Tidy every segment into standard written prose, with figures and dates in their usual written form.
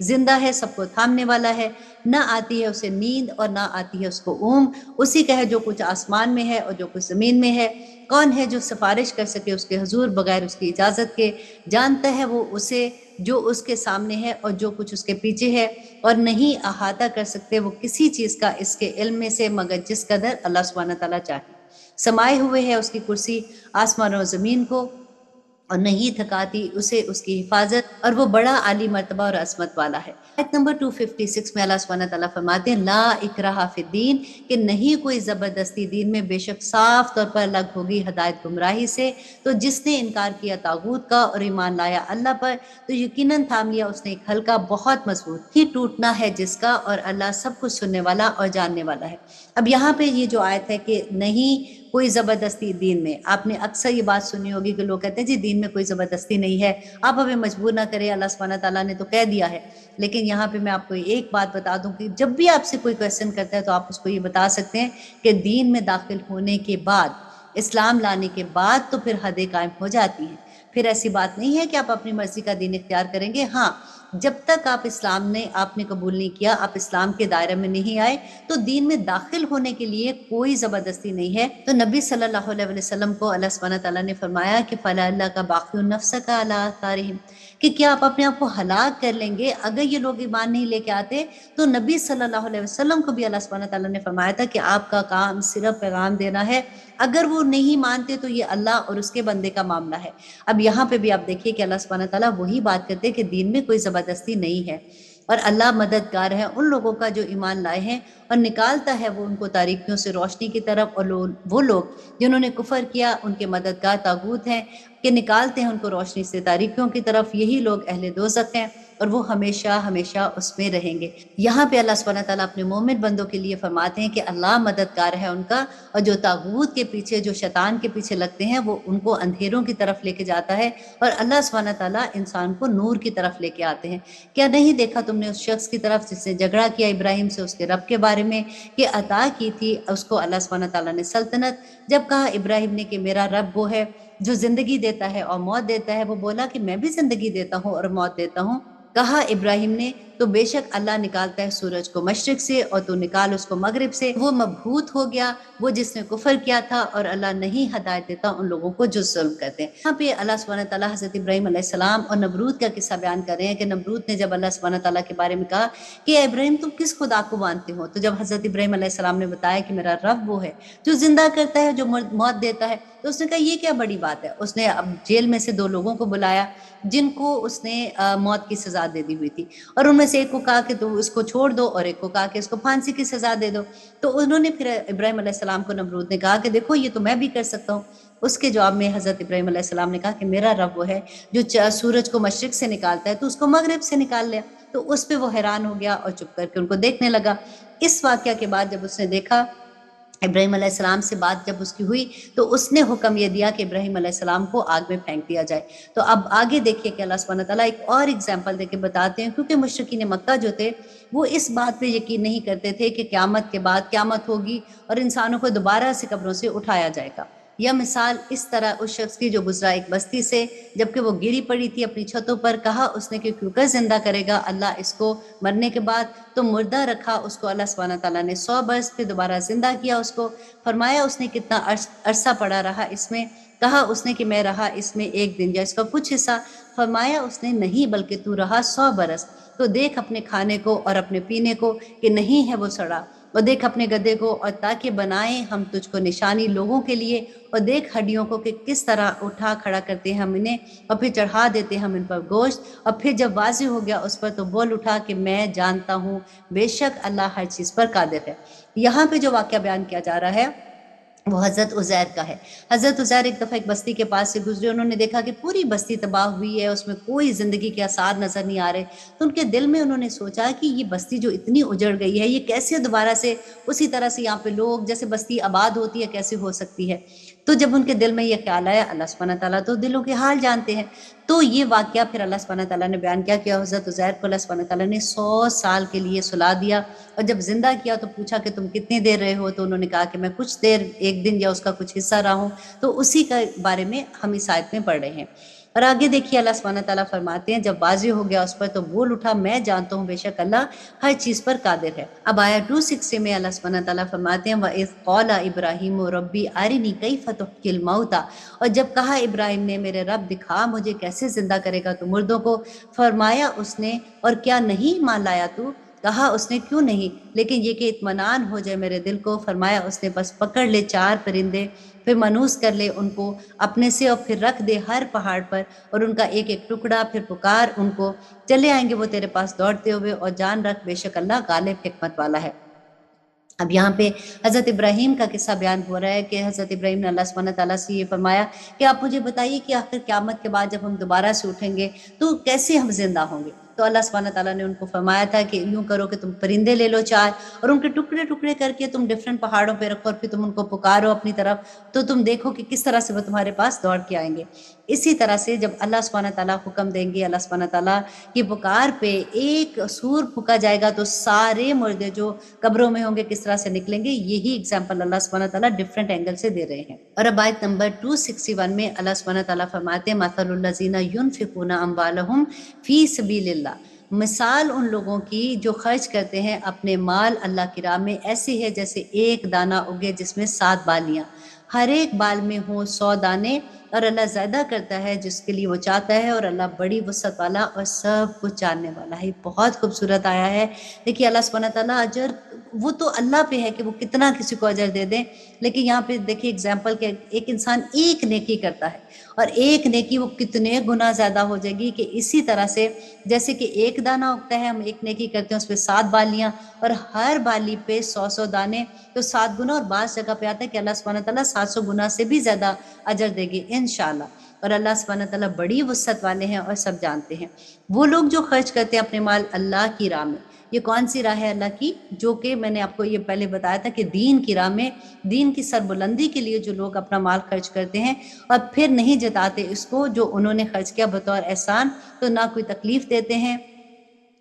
زندہ ہے، سب کو تھامنے والا ہے، نہ آتی ہے اسے نیند اور نہ آتی ہے اس کو اونگ، اسی کا ہے جو کچھ آسمان میں ہے اور جو کچھ زمین میں ہے۔ کون ہے جو سفارش کر سکے اس کے حضور بغیر اس کی اجازت کے؟ جانتا ہے وہ اسے جو اس کے سامنے ہے اور جو کچھ اس کے پیچھے ہے، اور نہیں احاطہ کر سکتے وہ کسی چیز کا اس کے علم میں سے مگر جس قدر اللہ سبحانہ تعالیٰ چاہے۔ سمائے ہوئے ہے اس کی کرسی آسمان و زمین کو، اور نہیں تھکاتی اسے اس کی حفاظت، اور وہ بڑا عالی مرتبہ اور عظمت والا ہے۔ آیت نمبر 256 میں اللہ سبحانہ تعالیٰ فرماتے ہیں لا اکراہ فی الدین، کہ نہیں کوئی زبردستی دین میں، بے شک صاف طور پر الگ ہوگی ہدایت گمراہی سے۔ تو جس نے انکار کیا طاغوت کا اور ایمان لایا اللہ پر، تو یقیناً تھام لیا اس نے ایک حلقہ بہت مضبوط، ہی ٹوٹنا ہے جس کا، اور اللہ سب کچھ سننے والا اور جاننے والا ہے۔ اب یہاں پہ یہ جو آیت ہے کہ نہیں کوئی زبردستی دین میں، آپ نے اکثر یہ بات سنی ہوگی کہ لوگ کہتے ہیں جی دین میں کوئی زبردستی نہیں ہے، آپ ہمیں مجبور نہ کریں، اللہ سبحانہ تعالیٰ نے تو کہہ دیا ہے۔ لیکن یہاں پہ میں آپ کو ایک بات بتا دوں کہ جب بھی آپ سے کوئی کویسچن کرتا ہے تو آپ اس کو یہ بتا سکتے ہیں کہ دین میں داخل ہونے کے بعد، اسلام لانے کے بعد تو پھر حدیں قائم ہو جاتی ہیں۔ پھر ایسی بات نہیں ہے کہ آپ اپنی مرضی کا دین اختیار کریں گے۔ ہاں، جب تک آپ نے قبول نہیں کیا، آپ اسلام کے دائرے میں نہیں آئے، تو دین میں داخل ہونے کے لیے کوئی زبردستی نہیں ہے۔ تو نبی صلی اللہ علیہ وسلم کو اللہ سبحانہ تعالیٰ نے فرمایا کہ فَلَا اللَّهَ کا باقی نَفْسَكَ عَلَىٰ آثَارِهِمْ، کہ کیا آپ اپنے آپ کو ہلاک کر لیں گے اگر یہ لوگ ایمان نہیں لے کے آتے؟ تو نبی صلی اللہ علیہ وسلم کو بھی اللہ سبحانہ تعالیٰ نے فرمایا تھا کہ آپ کا کام صرف پیغام دینا ہے، اگر وہ نہیں مانتے تو یہ اللہ اور اس کے بندے کا معاملہ ہے۔ اب یہاں پہ بھی آپ دیکھیے کہ اللہ سبحانہ تعالیٰ وہی بات کرتے کہ دین میں کوئی زبردستی نہیں ہے، اور اللہ مددگار ہے ان لوگوں کا جو ایمان لائے ہیں، اور نکالتا ہے وہ ان کو تاریکیوں سے روشنی کی طرف، اور وہ لوگ جنہوں نے کفر کیا ان کے مددگار طاغوت ہیں کہ نکالتے ہیں ان کو روشنی سے تاریکیوں کی طرف، یہی لوگ اہل دوزخ ہیں اور وہ ہمیشہ ہمیشہ اس میں رہیں گے۔ یہاں پہ اللہ سبحانہ تعالیٰ اپنے مومن بندوں کے لیے فرماتے ہیں کہ اللہ مددگار ہے ان کا، اور جو طاغوت کے پیچھے، جو شیطان کے پیچھے لگتے ہیں، وہ ان کو اندھیروں کی طرف لے کے جاتا ہے، اور اللہ سبحانہ تعالیٰ انسان کو نور کی طرف لے کے آتے ہیں۔ کیا نہیں دیکھا تم نے اس شخص کی طرف جس نے جھگڑا کیا ابراہیم سے اس کے رب کے بارے میں، کہ عطا کی تھی اس کو اللہ سبحانہ تعالیٰ نے سلطنت؟ جب کہا ابراہیم نے کہ میرا رب وہ ہے جو زندگی دیتا ہے اور موت دیتا ہے، وہ بولا کہ میں بھی زندگی دیتا ہوں اور موت دیتا ہوں۔ کہا ابراہیم نے تو بے شک اللہ نکالتا ہے سورج کو مشرق سے اور تو نکال اس کو مغرب سے۔ وہ مبہوت ہو گیا وہ جس نے کفر کیا تھا، اور اللہ نہیں ہدایت دیتا ان لوگوں کو جو ظلم کرتے ہیں۔ یہاں پہ اللہ سبحانہ تعالیٰ حضرت ابراہیم علیہ السلام اور نمرود کا قصہ بیان کر رہے ہیں کہ نمرود نے جب اللہ سبحانہ تعالیٰ کے بارے میں کہا کہ اے ابراہیم تم کس خدا کو مانتے ہو، تو جب حضرت ابراہیم علیہ السلام نے بتایا کہ میرا رب وہ ہے جو زندہ کرتا ہے، جو موت دیتا ہے، تو اس نے کہا یہ کیا بڑی بات ہے۔ اس نے اب جیل میں سے دو لوگوں کو بلایا جن کو اس نے موت کی سزا دے دی ہوئی تھی، اور ان میں سے ایک کو کہا کہ تو اس کو چھوڑ دو، اور ایک کو کہا کہ اس کو پھانسی کی سزا دے دو۔ تو انہوں نے پھر ابراہیم علیہ السلام کو نمرود نے کہا کہ دیکھو یہ تو میں بھی کر سکتا ہوں۔ اس کے جواب میں حضرت ابراہیم علیہ السلام نے کہا کہ میرا رب وہ ہے جو سورج کو مشرق سے نکالتا ہے تو اس کو مغرب سے نکال لیا۔ تو اس پہ وہ حیران ہو گیا اور چپ کر کے ان کو دیکھنے لگا۔ اس واقعہ کے بعد جب اس نے دیکھا ابراہیم علیہ السلام سے بات جب اس کی ہوئی، تو اس نے حکم یہ دیا کہ ابراہیم علیہ السلام کو آگ میں پھینک دیا جائے۔ تو اب آگے دیکھیے کہ اللہ سبحانہ تعالیٰ ایک اور اگزامپل دے کے بتاتے ہیں، کیونکہ مشرکین مکہ جو تھے وہ اس بات پہ یقین نہیں کرتے تھے کہ قیامت کے بعد قیامت ہوگی اور انسانوں کو دوبارہ سے قبروں سے اٹھایا جائے گا۔ یا مثال اس طرح اس شخص کی جو گزرا ایک بستی سے، جبکہ وہ گری پڑی تھی اپنی چھتوں پر، کہا اس نے کہ کیوں کر زندہ کرے گا اللہ اس کو مرنے کے بعد؟ تو مردہ رکھا اس کو اللہ سبحانہ تعالیٰ نے 100 برس پہ دوبارہ زندہ کیا اس کو۔ فرمایا اس نے کتنا عرصہ پڑا رہا اس میں؟ کہا اس نے کہ میں رہا اس میں 1 دن یا اس کا کچھ حصہ۔ فرمایا اس نے نہیں بلکہ تو رہا 100 برس۔ تو دیکھ اپنے کھانے کو اور اپنے پینے کو کہ نہیں ہے وہ سڑا، اور دیکھ اپنے گدھے کو، اور تاکہ بنائیں ہم تجھ کو نشانی لوگوں کے لیے، اور دیکھ ہڈیوں کو کہ کس طرح اٹھا کھڑا کرتے ہیں ہم انہیں، اور پھر چڑھا دیتے ہم ان پر گوشت۔ اور پھر جب واضح ہو گیا اس پر تو بول اٹھا کہ میں جانتا ہوں بے شک اللہ ہر چیز پر قادر ہے۔ یہاں پہ جو واقعہ بیان کیا جا رہا ہے وہ حضرت عزیر کا ہے۔ حضرت عزیر ایک دفعہ ایک بستی کے پاس سے گزرے، انہوں نے دیکھا کہ پوری بستی تباہ ہوئی ہے، اس میں کوئی زندگی کے آثار نظر نہیں آ رہے۔ تو ان کے دل میں انہوں نے سوچا کہ یہ بستی جو اتنی اجڑ گئی ہے، یہ کیسے دوبارہ سے اسی طرح سے یہاں پہ لوگ جیسے بستی آباد ہوتی ہے کیسے ہو سکتی ہے؟ تو جب ان کے دل میں یہ خیال آیا، اللہ سبحانہ تعالیٰ تو دلوں کے حال جانتے ہیں، تو یہ واقعہ پھر اللہ سبحانہ تعالیٰ نے بیان کیا کہ حضرت عزیر کو اللہ سبحانہ تعالیٰ نے 100 سال کے لیے سلا دیا، اور جب زندہ کیا تو پوچھا کہ تم کتنی دیر رہے ہو؟ تو انہوں نے کہا کہ میں کچھ دیر، 1 دن یا اس کا کچھ حصہ رہا ہوں۔ تو اسی کا بارے میں ہم اس آیت میں پڑھ رہے ہیں۔ اور آگے دیکھیے اللہ سبحانہ تعالیٰ فرماتے ہیں جب واضح ہو گیا اس پر تو بول اٹھا میں جانتا ہوں بے شک اللہ ہر چیز پر قادر ہے۔ اب آیا 260 میں اللہ سبحانہ تعالیٰ فرماتے ہیں وَإِذْ قَالَ إِبْرَاهِيمُ رَبِّ أَرِنِي كَيْفَ تُحْيِي الْمَوْتَى، اور جب کہا ابراہیم نے میرے رب دکھا مجھے کیسے زندہ کرے گا تو مردوں کو، فرمایا اس نے اور کیا نہیں مان لایا تو، کہا اس نے کیوں نہیں، لیکن یہ کہ اطمینان ہو جائے میرے دل کو، فرمایا اس نے بس پکڑ لے 4 پرندے، پھر منوس کر لے ان کو اپنے سے اور پھر رکھ دے ہر پہاڑ پر اور ان کا ایک ایک ٹکڑا، پھر پکار ان کو، چلے آئیں گے وہ تیرے پاس دوڑتے ہوئے، اور جان رکھ بے شک اللہ غالب حکمت والا ہے۔ اب یہاں پہ حضرت ابراہیم کا قصہ بیان ہو رہا ہے کہ حضرت ابراہیم نے اللہ سبحانہ تعالیٰ سے یہ فرمایا کہ آپ مجھے بتائیے کہ آخر قیامت کے بعد جب ہم دوبارہ سے اٹھیں گے تو کیسے ہم زندہ ہوں گے؟ تو اللہ سبحانہ تعالیٰ نے ان کو فرمایا تھا کہ یوں کرو کہ تم پرندے لے لو 4 اور ان کے ٹکڑے ٹکڑے کر کے تم ڈفرینٹ پہاڑوں پہ رکھو اور پھر تم ان کو پکارو اپنی طرف، تو تم دیکھو کہ کس طرح سے وہ تمہارے پاس دوڑ کے آئیں گے۔ اسی طرح سے جب اللہ سبحانہ تعالیٰ حکم دیں گے، اللہ سبحانہ تعالیٰ کی پکار پہ ایک سور پھونکا جائے گا تو سارے مردے جو قبروں میں ہوں گے کس طرح سے نکلیں گے، یہی اگزامپل اللہ سبحانہ تعالیٰ ڈفرینٹ اینگل سے دے رہے ہیں۔ اور اب آیت نمبر 261 میں اللہ سبحانہ تعالیٰ فرماتے ہیں مَثَلُ الَّذِينَ يُنْفِقُونَ أَمْوَالَهُمْ فِي سَبِيلِ اللَّهِ، مثال ان لوگوں کی جو خرچ کرتے ہیں اپنے مال اللہ کی راہ میں، ایسی ہے جیسے ایک دانہ اگے جس میں 7 بالیاں، ہر ایک بال میں ہوں 100 دانے، اور اللہ زیادہ کرتا ہے جس کے لیے وہ چاہتا ہے، اور اللہ بڑی وسعت والا اور سب کچھ جاننے والا ہے۔ بہت خوبصورت آیا ہے۔ دیکھیے اللہ سبحانہ تعالیٰ اجر وہ تو اللہ پہ ہے کہ وہ کتنا کسی کو اجر دے دیں، لیکن یہاں پہ دیکھیے اگزامپل کہ ایک انسان ایک نیکی کرتا ہے اور ایک نیکی وہ کتنے گنا زیادہ ہو جائے گی، کہ اسی طرح سے جیسے کہ ایک دانہ اگتا ہے، ہم ایک نیکی کرتے ہیں اس پہ 7 بالیاں اور ہر بالی پہ 100 دانے، تو 7 گنا، اور بعض جگہ پہ آتا ہے کہ اللہ سبحانہ تعالیٰ 700 گنا سے بھی زیادہ اجر دے گی انشاءاللہ۔ اور اللہ سبحانہ تعالیٰ بڑی وسعت والے ہیں اور سب جانتے ہیں۔ وہ لوگ جو خرچ کرتے ہیں اپنے مال اللہ کی راہ میں، یہ کون سی راہ ہے اللہ کی؟ جو کہ میں نے آپ کو یہ پہلے بتایا تھا کہ دین کی راہ میں، دین کی سربلندی کے لیے جو لوگ اپنا مال خرچ کرتے ہیں اور پھر نہیں جتاتے اس کو جو انہوں نے خرچ کیا بطور احسان، تو نہ کوئی تکلیف دیتے ہیں،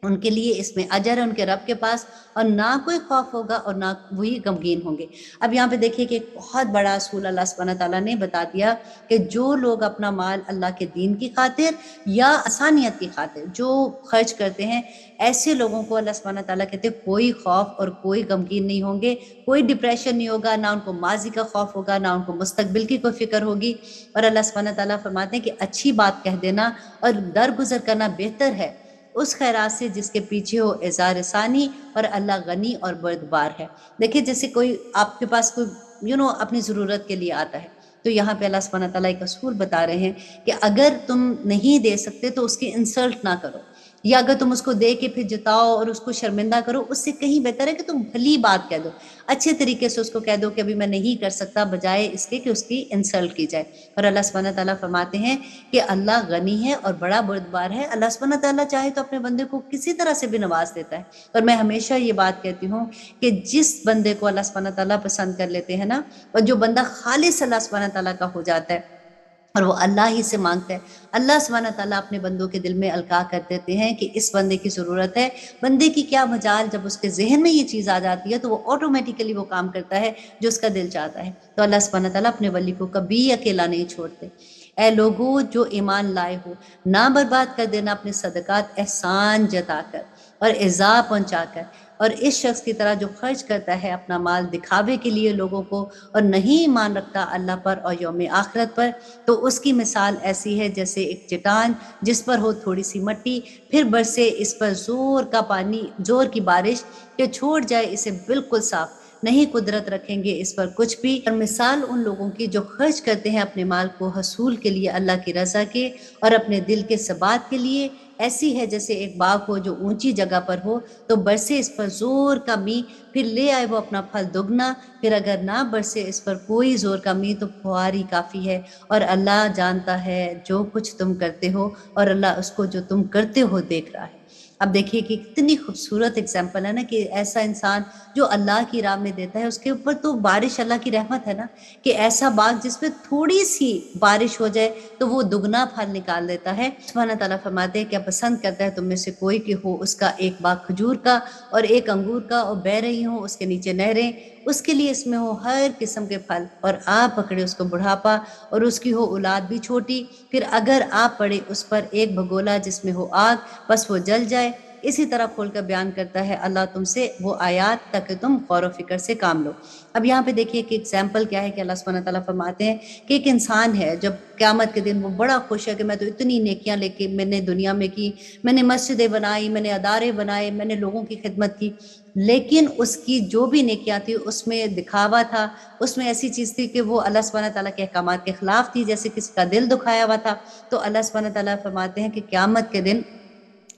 ان کے لیے اس میں اجر ہے ان کے رب کے پاس، اور نہ کوئی خوف ہوگا اور نہ وہی غمگین ہوں گے۔ اب یہاں پہ دیکھیے کہ ایک بہت بڑا اصول اللہ سبحانہ تعالیٰ نے بتا دیا کہ جو لوگ اپنا مال اللہ کے دین کی خاطر یا آسانیت کی خاطر جو خرچ کرتے ہیں، ایسے لوگوں کو اللہ سبحانہ تعالیٰ کہتے ہیں کوئی خوف اور کوئی غمگین نہیں ہوں گے، کوئی ڈپریشن نہیں ہوگا، نہ ان کو ماضی کا خوف ہوگا، نہ ان کو مستقبل کی کوئی فکر ہوگی۔ اور اللہ سبحانہ تعالیٰ فرماتے ہیں کہ اچھی بات کہہ دینا اور درگزر کرنا بہتر ہے اس خیرات سے جس کے پیچھے ہو اظہار ثانی، اور اللہ غنی اور بردبار ہے۔ دیکھیں جیسے کوئی آپ کے پاس کوئی اپنی ضرورت کے لیے آتا ہے، تو یہاں پہ اللہ سبحانہ تعالیٰ ایک اصول بتا رہے ہیں کہ اگر تم نہیں دے سکتے تو اس کی انسلٹ نہ کرو، یا اگر تم اس کو دے کے پھر جتاؤ اور اس کو شرمندہ کرو، اس سے کہیں بہتر ہے کہ تم بھلی بات کہہ دو، اچھے طریقے سے اس کو کہہ دو کہ ابھی میں نہیں کر سکتا، بجائے اس کے کہ اس کی انسلٹ کی جائے۔ اور اللہ سبحانہ تعالیٰ فرماتے ہیں کہ اللہ غنی ہے اور بڑا بردبار ہے۔ اللہ سبحانہ تعالیٰ چاہے تو اپنے بندے کو کسی طرح سے بھی نواز دیتا ہے، اور میں ہمیشہ یہ بات کہتی ہوں کہ جس بندے کو اللہ سبحانہ تعالیٰ پسند کر لیتے ہیں نا، اور جو بندہ خالص اللہ سبحانہ تعالیٰ کا ہو جاتا ہے اور وہ اللہ ہی سے مانگتا ہے، اللہ سبحانہ تعالیٰ اپنے بندوں کے دل میں القاع کر دیتے ہیں کہ اس بندے کی ضرورت ہے۔ بندے کی کیا مجال، جب اس کے ذہن میں یہ چیز آ جاتی ہے تو وہ آٹومیٹیکلی وہ کام کرتا ہے جو اس کا دل چاہتا ہے۔ تو اللہ سبحانہ تعالیٰ اپنے ولی کو کبھی اکیلا نہیں چھوڑتے۔ اے لوگو جو ایمان لائے ہو، نہ برباد کر دینا اپنے صدقات احسان جتا کر اور ایذا پہنچا کر، اور اس شخص کی طرح جو خرچ کرتا ہے اپنا مال دکھاوے کے لیے لوگوں کو اور نہیں ایمان رکھتا اللہ پر اور یوم آخرت پر، تو اس کی مثال ایسی ہے جیسے ایک چٹان جس پر ہو تھوڑی سی مٹی، پھر برسے اس پر زور کا پانی، زور کی بارش، کہ چھوڑ جائے اسے بالکل صاف، نہیں قدرت رکھیں گے اس پر کچھ بھی۔ اور مثال ان لوگوں کی جو خرچ کرتے ہیں اپنے مال کو حصول کے لیے اللہ کی رضا کے اور اپنے دل کے ثبات کے لیے، ایسی ہے جیسے ایک باغ ہو جو اونچی جگہ پر ہو، تو برسے اس پر زور کا می، پھر لے آئے وہ اپنا پھل دگنا، پھر اگر نہ برسے اس پر کوئی زور کا می تو فواری کافی ہے، اور اللہ جانتا ہے جو کچھ تم کرتے ہو، اور اللہ اس کو جو تم کرتے ہو دیکھ رہا ہے۔ اب دیکھیے کہ کتنی خوبصورت اگزامپل ہے نا کہ ایسا انسان جو اللہ کی راہ میں دیتا ہے، اس کے اوپر تو بارش اللہ کی رحمت ہے نا، کہ ایسا باغ جس میں تھوڑی سی بارش ہو جائے تو وہ دگنا پھل نکال دیتا ہے۔ سبحانہ تعالیٰ فرماتے ہیں کیا پسند کرتا ہے تم میں سے کوئی کہ ہو اس کا ایک باغ کھجور کا اور ایک انگور کا، اور بہ رہی ہوں اس کے نیچے نہریں، اس کے لیے اس میں ہو ہر قسم کے پھل، اور آپ پکڑے اس کو بڑھاپا اور اس کی ہو اولاد بھی چھوٹی، پھر اگر آپ پڑے اس پر ایک بھگولا جس میں ہو آگ، بس وہ جل جائے۔ اسی طرح کھول کر بیان کرتا ہے اللہ تم سے وہ آیات تاکہ تم غور و فکر سے کام لو۔ اب یہاں پہ دیکھیے کہ ایگزامپل کیا ہے کہ اللہ سبحانہ تعالیٰ فرماتے ہیں کہ ایک انسان ہے جب قیامت کے دن وہ بڑا خوش ہے کہ میں تو اتنی نیکیاں لے کے میں نے دنیا میں کی، میں نے مسجدیں بنائی، میں نے ادارے بنائے، میں نے لوگوں کی خدمت کی، لیکن اس کی جو بھی نیکیاں تھی اس میں دکھاوا تھا، اس میں ایسی چیز تھی کہ وہ اللہ سبحانہ تعالیٰ کے احکامات کے خلاف تھی، جیسے کسی کا دل دکھایا ہوا تھا۔ تو اللہ سبحانہ تعالیٰ فرماتے ہیں کہ قیامت کے دن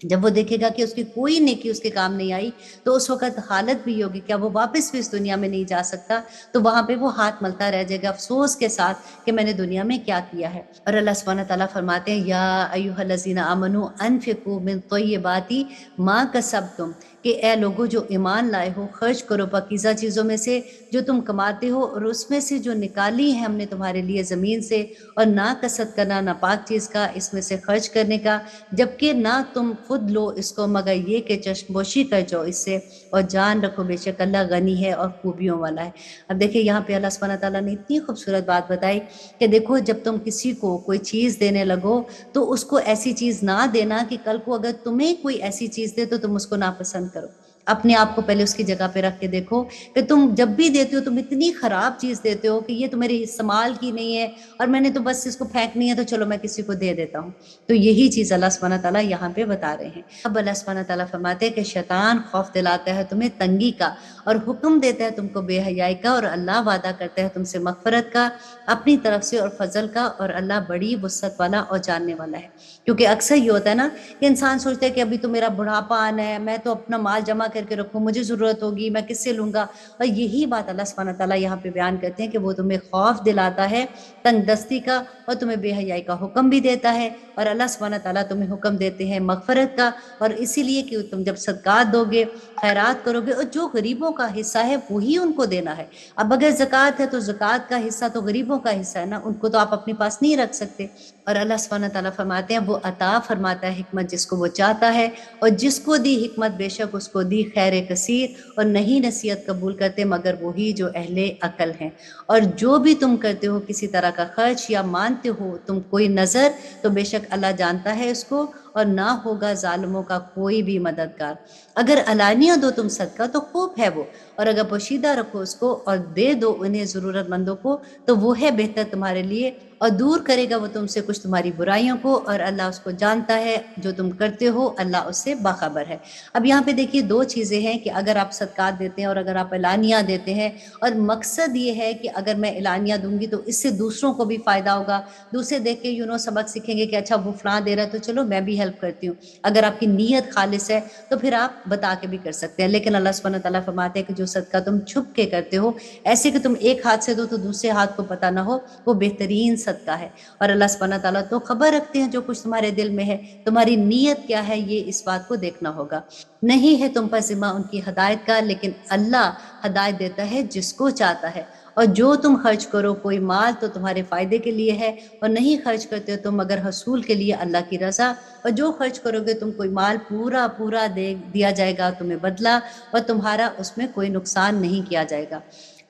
جب وہ دیکھے گا کہ اس کی کوئی نیکی اس کے کام نہیں آئی، تو اس وقت حالت بھی ہوگی کیا وہ واپس بھی اس دنیا میں نہیں جا سکتا، تو وہاں پہ وہ ہاتھ ملتا رہ جائے گا افسوس کے ساتھ کہ میں نے دنیا میں کیا کیا ہے۔ اور اللہ سبحانہ تعالیٰ فرماتے ہیں یا ایھا الذین آمنوا انفقوا من طیبات ما کسبتم، کہ اے لوگو جو ایمان لائے ہو خرچ کرو پاکیزہ چیزوں میں سے جو تم کماتے ہو، اور اس میں سے جو نکالی ہے ہم نے تمہارے لیے زمین سے، اور نہ کسد کرنا ناپاک چیز کا اس میں سے خرچ کرنے کا، جبکہ نہ تم خود لو اس کو مگر یہ کہ چشم پوشی کر جاؤ اس سے، اور جان رکھو بے شک اللہ غنی ہے اور خوبیوں والا ہے۔ اب دیکھیں یہاں پہ اللہ سبحانہ تعالیٰ نے اتنی خوبصورت بات بتائی کہ دیکھو جب تم کسی کو کوئی چیز دینے لگو تو اس کو ایسی چیز نہ دینا کہ کل کو اگر تمہیں کوئی ایسی چیز دے تو تم اس کو ناپسند کرو۔ اپنے آپ کو پہلے اس کی جگہ پہ رکھ کے دیکھو کہ تم جب بھی دیتے ہو تم اتنی خراب چیز دیتے ہو کہ یہ تو میرے استعمال کی نہیں ہے اور میں نے تو بس اس کو پھینکنی ہے، تو چلو میں کسی کو دے دیتا ہوں۔ تو یہی چیز اللہ سبحانہ تعالیٰ یہاں پہ بتا رہے ہیں۔ اب اللہ سبحانہ تعالیٰ فرماتے ہیں کہ شیطان خوف دلاتا ہے تمہیں تنگی کا اور حکم دیتا ہے تم کو بے حیائی کا، اور اللہ وعدہ کرتا ہے تم سے مغفرت کا اپنی طرف سے اور فضل کا، اور اللہ بڑی وسعت والا اور جاننے والا ہے۔ کیونکہ اکثر یہ ہوتا ہے نا کہ انسان سوچتا ہے کہ ابھی تو میرا بڑھاپا آنا ہے، میں تو اپنا مال جمع کر کے رکھوں، مجھے ضرورت ہوگی میں کس سے لوں گا، اور یہی بات اللہ سبحانہ تعالیٰ یہاں پہ بیان کرتے ہیں کہ وہ تمہیں خوف دلاتا ہے تنگ دستی کا، اور تمہیں بے حیائی کا حکم بھی دیتا ہے، اور اللہ سبحانہ تعالیٰ تمہیں حکم دیتے ہیں مغفرت کا، اور اسی لیے کہ تم جب صدقات دو گے خیرات کرو گے، اور جو غریبوں کا حصہ ہے وہی ان کو دینا ہے۔ اب اگر زکوٰۃ ہے تو زکوٰۃ کا حصہ تو غریبوں کا حصہ ہے نا، ان کو تو آپ اپنے پاس نہیں رکھ سکتے۔ اور اللہ سبحانہ تعالیٰ فرماتے ہیں وہ عطا فرماتا ہے حکمت جس کو وہ چاہتا ہے، اور جس کو دی حکمت بے شک اس کو دی خیر کثیر، اور نہیں نصیحت قبول کرتے مگر وہی جو اہل عقل ہیں۔ اور جو بھی تم کرتے ہو کسی طرح کا خرچ یا مانتے ہو تم کوئی نظر، تو بے شک اللہ جانتا ہے اس کو، اور نہ ہوگا ظالموں کا کوئی بھی مددگار۔ اگر علانیہ دو تم صدقہ تو خوب ہے وہ، اور اگر پوشیدہ رکھو اس کو اور دے دو انہیں ضرورت مندوں کو تو وہ ہے بہتر تمہارے لیے، اور دور کرے گا وہ تم سے کچھ تمہاری برائیوں کو، اور اللہ اس کو جانتا ہے جو تم کرتے ہو، اللہ اس سے باخبر ہے۔ اب یہاں پہ دیکھیے دو چیزیں ہیں کہ اگر آپ صدقات دیتے ہیں اور اگر آپ اعلانیہ دیتے ہیں، اور مقصد یہ ہے کہ اگر میں اعلانیہ دوں گی تو اس سے دوسروں کو بھی فائدہ ہوگا، دوسرے دیکھ کے سبق سیکھیں گے کہ اچھا وہ فلاں دے رہا ہے تو چلو میں بھی ہیلپ کرتی ہوں۔ اگر آپ کی نیت خالص ہے تو پھر آپ بتا کے بھی کر سکتے ہیں، لیکن اللہ سبحانہ تعالیٰ فرماتے ہیں کہ جو صدقہ تم چھپ کے کرتے ہو، ایسے کہ تم ایک ہاتھ سے دو تو دوسرے ہاتھ کو پتہ نہ ہو، وہ بہترین صدقہ ہے۔ اور اللہ سبحانہ تعالیٰ تو خبر رکھتے ہیں جو کچھ تمہارے دل میں ہے، تمہاری نیت کیا ہے یہ اس بات کو دیکھنا ہوگا۔ نہیں ہے تم پر ذمہ ان کی ہدایت کا، لیکن اللہ ہدایت دیتا ہے جس کو چاہتا ہے۔ اور جو تم خرچ کرو کوئی مال تو تمہارے فائدے کے لیے ہے، اور نہیں خرچ کرتے ہو تم مگر حصول کے لیے اللہ کی رضا، اور جو خرچ کرو گے تم کوئی مال پورا پورا دیا جائے گا تمہیں بدلہ، اور تمہارا اس میں کوئی نقصان نہیں کیا جائے گا۔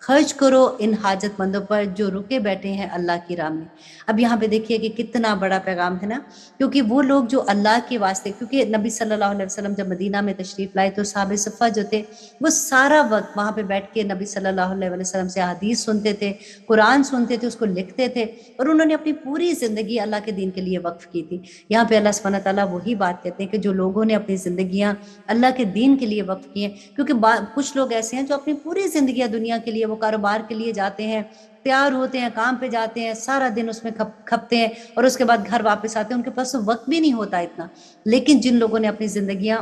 خرچ کرو ان حاجت مندوں پر جو رکے بیٹھے ہیں اللہ کی راہ میں۔ اب یہاں پہ دیکھیے کہ کتنا بڑا پیغام ہے نا، کیونکہ وہ لوگ جو اللہ کے واسطے، کیونکہ نبی صلی اللہ علیہ وسلم جب مدینہ میں تشریف لائے تو صحابہ صفہ جو تھے وہ سارا وقت وہاں پہ بیٹھ کے نبی صلی اللہ علیہ وسلم سے حدیث سنتے تھے، قرآن سنتے تھے، اس کو لکھتے تھے، اور انہوں نے اپنی پوری زندگی اللہ کے دین کے لیے وقف کی تھی۔ یہاں پہ اللہ سبحانہ تعالیٰ وہی بات کہتے ہیں کہ جو لوگوں نے اپنی زندگیاں اللہ کے دین کے لیے وقف کی ہیں، کیونکہ کچھ لوگ ایسے ہیں جو اپنی پوری زندگیاں دنیا کے لیے، وہ کاروبار کے لیے جاتے ہیں، تیار ہوتے ہیں، کام پہ جاتے ہیں، سارا دن اس میں کھپتے ہیں، اور اس کے بعد گھر واپس آتے ہیں، ان کے پاس تو وقت بھی نہیں ہوتا اتنا۔ لیکن جن لوگوں نے اپنی زندگیاں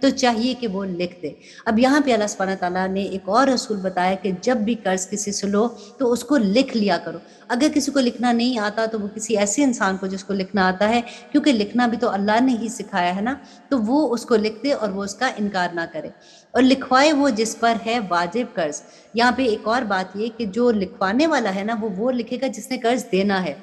تو چاہیے کہ وہ لکھ دے۔ اب یہاں پہ اللہ سبحانہ تعالیٰ نے ایک اور اصول بتایا کہ جب بھی قرض کسی سے لو تو اس کو لکھ لیا کرو۔ اگر کسی کو لکھنا نہیں آتا تو وہ کسی ایسے انسان کو جس کو لکھنا آتا ہے، کیونکہ لکھنا بھی تو اللہ نے ہی سکھایا ہے نا، تو وہ اس کو لکھ دے اور وہ اس کا انکار نہ کرے، اور لکھوائے وہ جس پر ہے واجب قرض۔ یہاں پہ ایک اور بات یہ کہ جو لکھوانے والا ہے نا وہ لکھے گا جس نے قرض دینا ہے۔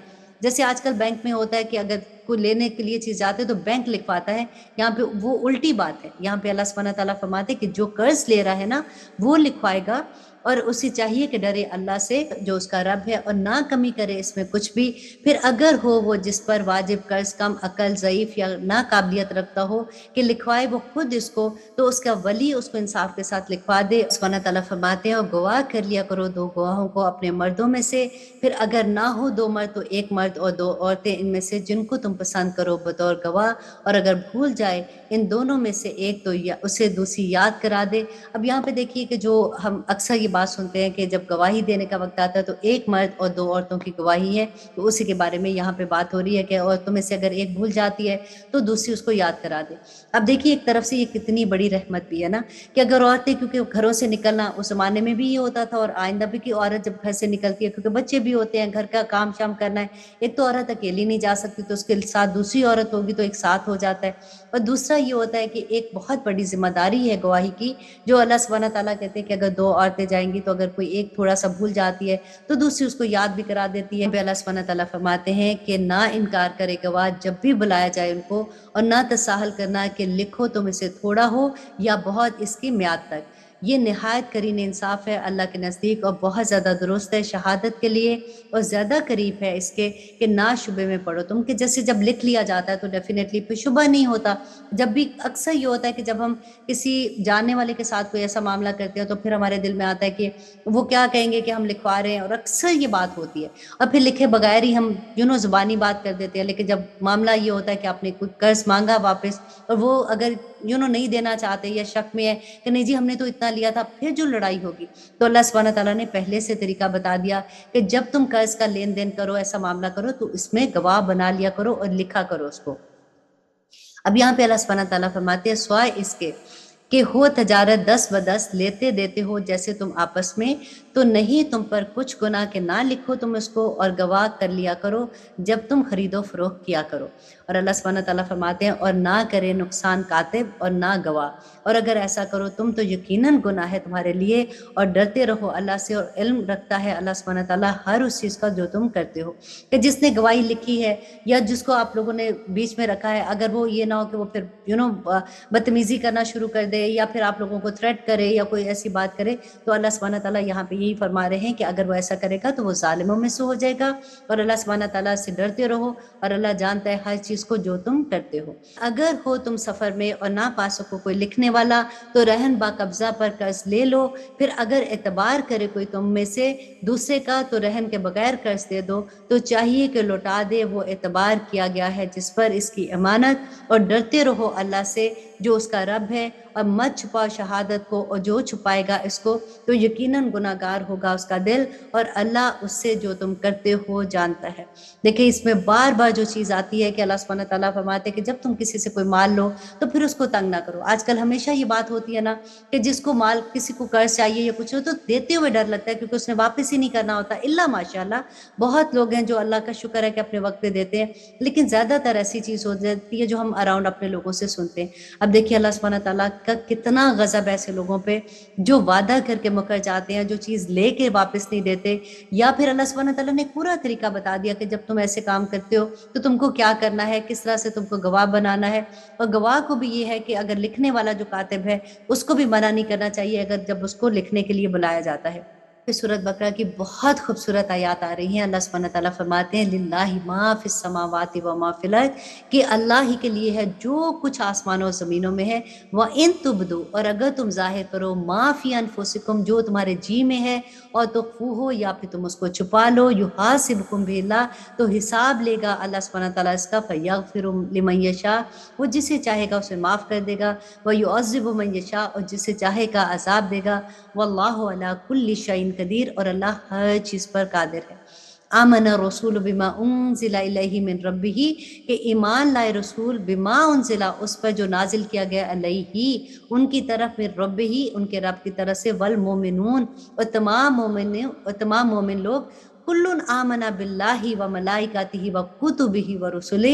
جیسے آج کل بینک میں ہوتا ہے کہ اگر کوئی لینے کے لیے چیز جاتے تو بینک لکھواتا ہے، یہاں پہ وہ الٹی بات ہے۔ یہاں پہ اللہ سبحانہ تعالیٰ فرماتے کہ جو قرض لے رہا ہے نا وہ لکھوائے گا، اور اسے چاہیے کہ ڈرے اللہ سے جو اس کا رب ہے، اور نہ کمی کرے اس میں کچھ بھی۔ پھر اگر ہو وہ جس پر واجب قرض کم عقل، ضعیف یا نا قابلیت رکھتا ہو کہ لکھوائے وہ خود اس کو، تو اس کا ولی اس کو انصاف کے ساتھ لکھوا دے۔ سبحانہ تعالیٰ فرماتے ہیں اور گواہ کر لیا کرو دو گواہوں کو اپنے مردوں میں سے، پھر اگر نہ ہو دو مرد تو ایک مرد اور دو عورتیں ان میں سے جن کو تم پسند کرو بطور گواہ، اور اگر بھول جائے ان دونوں میں سے ایک تو اسے دوسری یاد کرا دے۔ اب یہاں پہ دیکھیے کہ جو ہم اکثر یہ بات سنتے ہیں کہ جب گواہی دینے کا وقت آتا ہے تو ایک مرد اور دو عورتوں کی گواہی ہے، تو اسی کے بارے میں یہاں پہ بات ہو رہی ہے کہ عورتوں میں سے اگر ایک بھول جاتی ہے تو دوسری اس کو یاد کرا دے۔ اب دیکھیے ایک طرف سے یہ کتنی بڑی رحمت بھی ہے نا کہ اگر عورتیں، کیونکہ گھروں سے نکلنا اس زمانے میں بھی یہ ہوتا تھا اور آئندہ بھی، کہ عورت جب گھر سے نکلتی ہے کیونکہ بچے بھی ہوتے ہیں، گھر کا کام شام کرنا ہے، ایک تو عورت اکیلی نہیں جا سکتی تو اس کے ساتھ دوسری عورت ہوگی تو ایک ساتھ ہو جاتا ہے، اور دوسرا یہ ہوتا ہے کہ ایک بہت بڑی ذمہ داری ہے گواہی کی، جو اللہ سبحانہ تعالیٰ کہتے ہیں کہ اگر دو عورتیں جائیں گی تو اگر کوئی ایک تھوڑا سا بھول جاتی ہے تو دوسری اس کو یاد بھی کرا دیتی ہے۔ اللہ سبحانہ تعالیٰ فرماتے ہیں کہ نہ انکار کرے گواہ جب بھی بلایا جائے ان کو، اور نہ تساہل کرنا کہ لکھو تم اسے تھوڑا ہو یا بہت اس کی میعاد تک۔ یہ نہایت قرین انصاف ہے اللہ کے نزدیک، اور بہت زیادہ درست ہے شہادت کے لیے، اور زیادہ قریب ہے اس کے کہ نہ شبے میں پڑھو تم، کہ جیسے جب لکھ لیا جاتا ہے تو ڈیفینیٹلی پھر شبہ نہیں ہوتا۔ جب بھی اکثر یہ ہوتا ہے کہ جب ہم کسی جاننے والے کے ساتھ کوئی ایسا معاملہ کرتے ہیں تو پھر ہمارے دل میں آتا ہے کہ وہ کیا کہیں گے کہ ہم لکھوا رہے ہیں، اور اکثر یہ بات ہوتی ہے، اور پھر لکھے بغیر ہی ہم زبانی بات کر دیتے ہیں۔ لیکن جب معاملہ یہ ہوتا ہے کہ آپ نے کوئی قرض مانگا واپس، اور وہ اگر نہیں دینا چاہتے یا شک میں ہے کہ نہیں جی ہم نے تو اتنا لیا تھا، پھر جو لڑائی ہوگی، تو اللہ سبحانہ تعالیٰ نے پہلے سے طریقہ بتا دیا کہ جب تم قرض کا لین دین کرو، ایسا معاملہ کرو، تو اس میں گواہ بنا لیا کرو اور لکھا کرو اس کو۔ اب یہاں پہ اللہ سبحانہ تعالیٰ فرماتے ہیں سوائے اس کے کہ ہو تجارت 10 لیتے دیتے ہو جیسے تم آپس میں، تو نہیں تم پر کچھ گناہ کہ نہ لکھو تم اس کو، اور گواہ کر لیا کرو جب تم خرید و فروخت کیا کرو۔ اور اللہ سبحانہ تعالیٰ فرماتے ہیں اور نہ کرے نقصان کاتب اور نہ گواہ، اور اگر ایسا کرو تم تو یقیناً گناہ ہے تمہارے لیے، اور ڈرتے رہو اللہ سے، اور علم رکھتا ہے اللہ سبحانہ تعالیٰ ہر اس چیز کا جو تم کرتے ہو۔ کہ جس نے گواہی لکھی ہے یا جس کو آپ لوگوں نے بیچ میں رکھا ہے، اگر وہ یہ نہ ہو کہ وہ پھر بدتمیزی کرنا شروع کر دے، یا پھر آپ لوگوں کو تھریٹ کرے یا کوئی ایسی بات کرے، تو اللہ سبحانہ تعالیٰ یہاں پہ یہی فرما رہے ہیں کہ اگر وہ ایسا کرے گا تو وہ ظالموں میں سے ہو جائے گا، اور اللہ سبحانہ تعالیٰ سے ڈرتے رہو، اور اللہ جانتا ہے ہر چیز کو جو تم کرتے ہو۔ اگر ہو تم سفر میں اور نہ پا سکو کوئی لکھنے والا تو رہن با قبضہ پر قرض لے لو، پھر اگر اعتبار کرے کوئی تم میں سے دوسرے کا تو رہن کے بغیر قرض دے دو، تو چاہیے کہ لوٹا دے وہ اعتبار کیا گیا ہے جس پر اس کی امانت، اور ڈرتے رہو اللہ سے جو اس کا رب ہے، اور مت چھپاؤ شہادت کو، اور جو چھپائے گا اس کو تو یقیناً گناہ گار ہوگا اس کا دل، اور اللہ اس سے جو تم کرتے ہو جانتا ہے۔ دیکھیں اس میں بار بار جو چیز آتی ہے کہ اللہ سبحانہ تعالیٰ فرماتے ہیں کہ جب تم کسی سے کوئی مال لو تو پھر اس کو تنگ نہ کرو۔ آج کل ہمیشہ یہ بات ہوتی ہے نا کہ جس کو مال، کسی کو قرض چاہیے یا کچھ ہو تو دیتے ہوئے ڈر لگتا ہے کیونکہ اس نے واپس ہی نہیں کرنا ہوتا، الا ماشاءاللہ بہت لوگ ہیں جو اللہ کا شکر ہے کہ اپنے وقت پہ دیتے ہیں، لیکن زیادہ تر ایسی چیز ہو جاتی ہے جو ہم اراؤنڈ اپنے لوگوں سے سنتے ہیں۔ اب دیکھیے اللہ سبحانہ تعالیٰ کا کتنا غضب ہے ایسے لوگوں پہ جو وعدہ کر کے مکر جاتے ہیں، جو چیز لے کے واپس نہیں دیتے، یا پھر اللہ سبحانہ تعالیٰ نے پورا طریقہ بتا دیا کہ جب تم ایسے کام کرتے ہو تو تم کو کیا کرنا ہے، کس طرح سے تم کو گواہ بنانا ہے، اور گواہ کو بھی یہ ہے کہ اگر لکھنے والا جو کاتب ہے اس کو بھی منع نہیں کرنا چاہیے اگر جب اس کو لکھنے کے لیے بلایا جاتا ہے۔ سورۃ بقرہ کی بہت خوبصورت آیات آ رہی ہیں۔ اللہ سبحانہ تعالیٰ فرماتے ہیں للہ ما فی السماوات و ما فی الارض، کہ اللہ ہی کے لیے ہے جو کچھ آسمانوں اور زمینوں میں ہے، وَإِن تُبْدُوا، اور اگر تم ظاہر کرو ما فی انفسکم، جو تمہارے جی میں ہے، اور تخفوہ، یا پھر تم اس کو چھپا لو، یحاسبکم بہ اللہ، تو حساب لے گا اللہ سبحانہ تعالیٰ اس کا، فیغفر لمن یشاء، وہ جسے چاہے گا اسے معاف کر دے گا، ویعذب من یشاء، اور جسے چاہے گا عذاب دے گا، واللہ علی کل شیء قدیر، اور اللہ ہر چیز پر قادر ہے۔ آمن رسول بما انزل الیہ من ربہ، کہ ایمان لائے رسول بما انزل، اس پر جو نازل کیا گیا علیہ ان کی طرف، من ربہ ان کے رب کی طرف سے، والمومنون اور تمام مومن لوگ، کل آمن باللہ و ملائکتہ و کتبہ و رسلہ،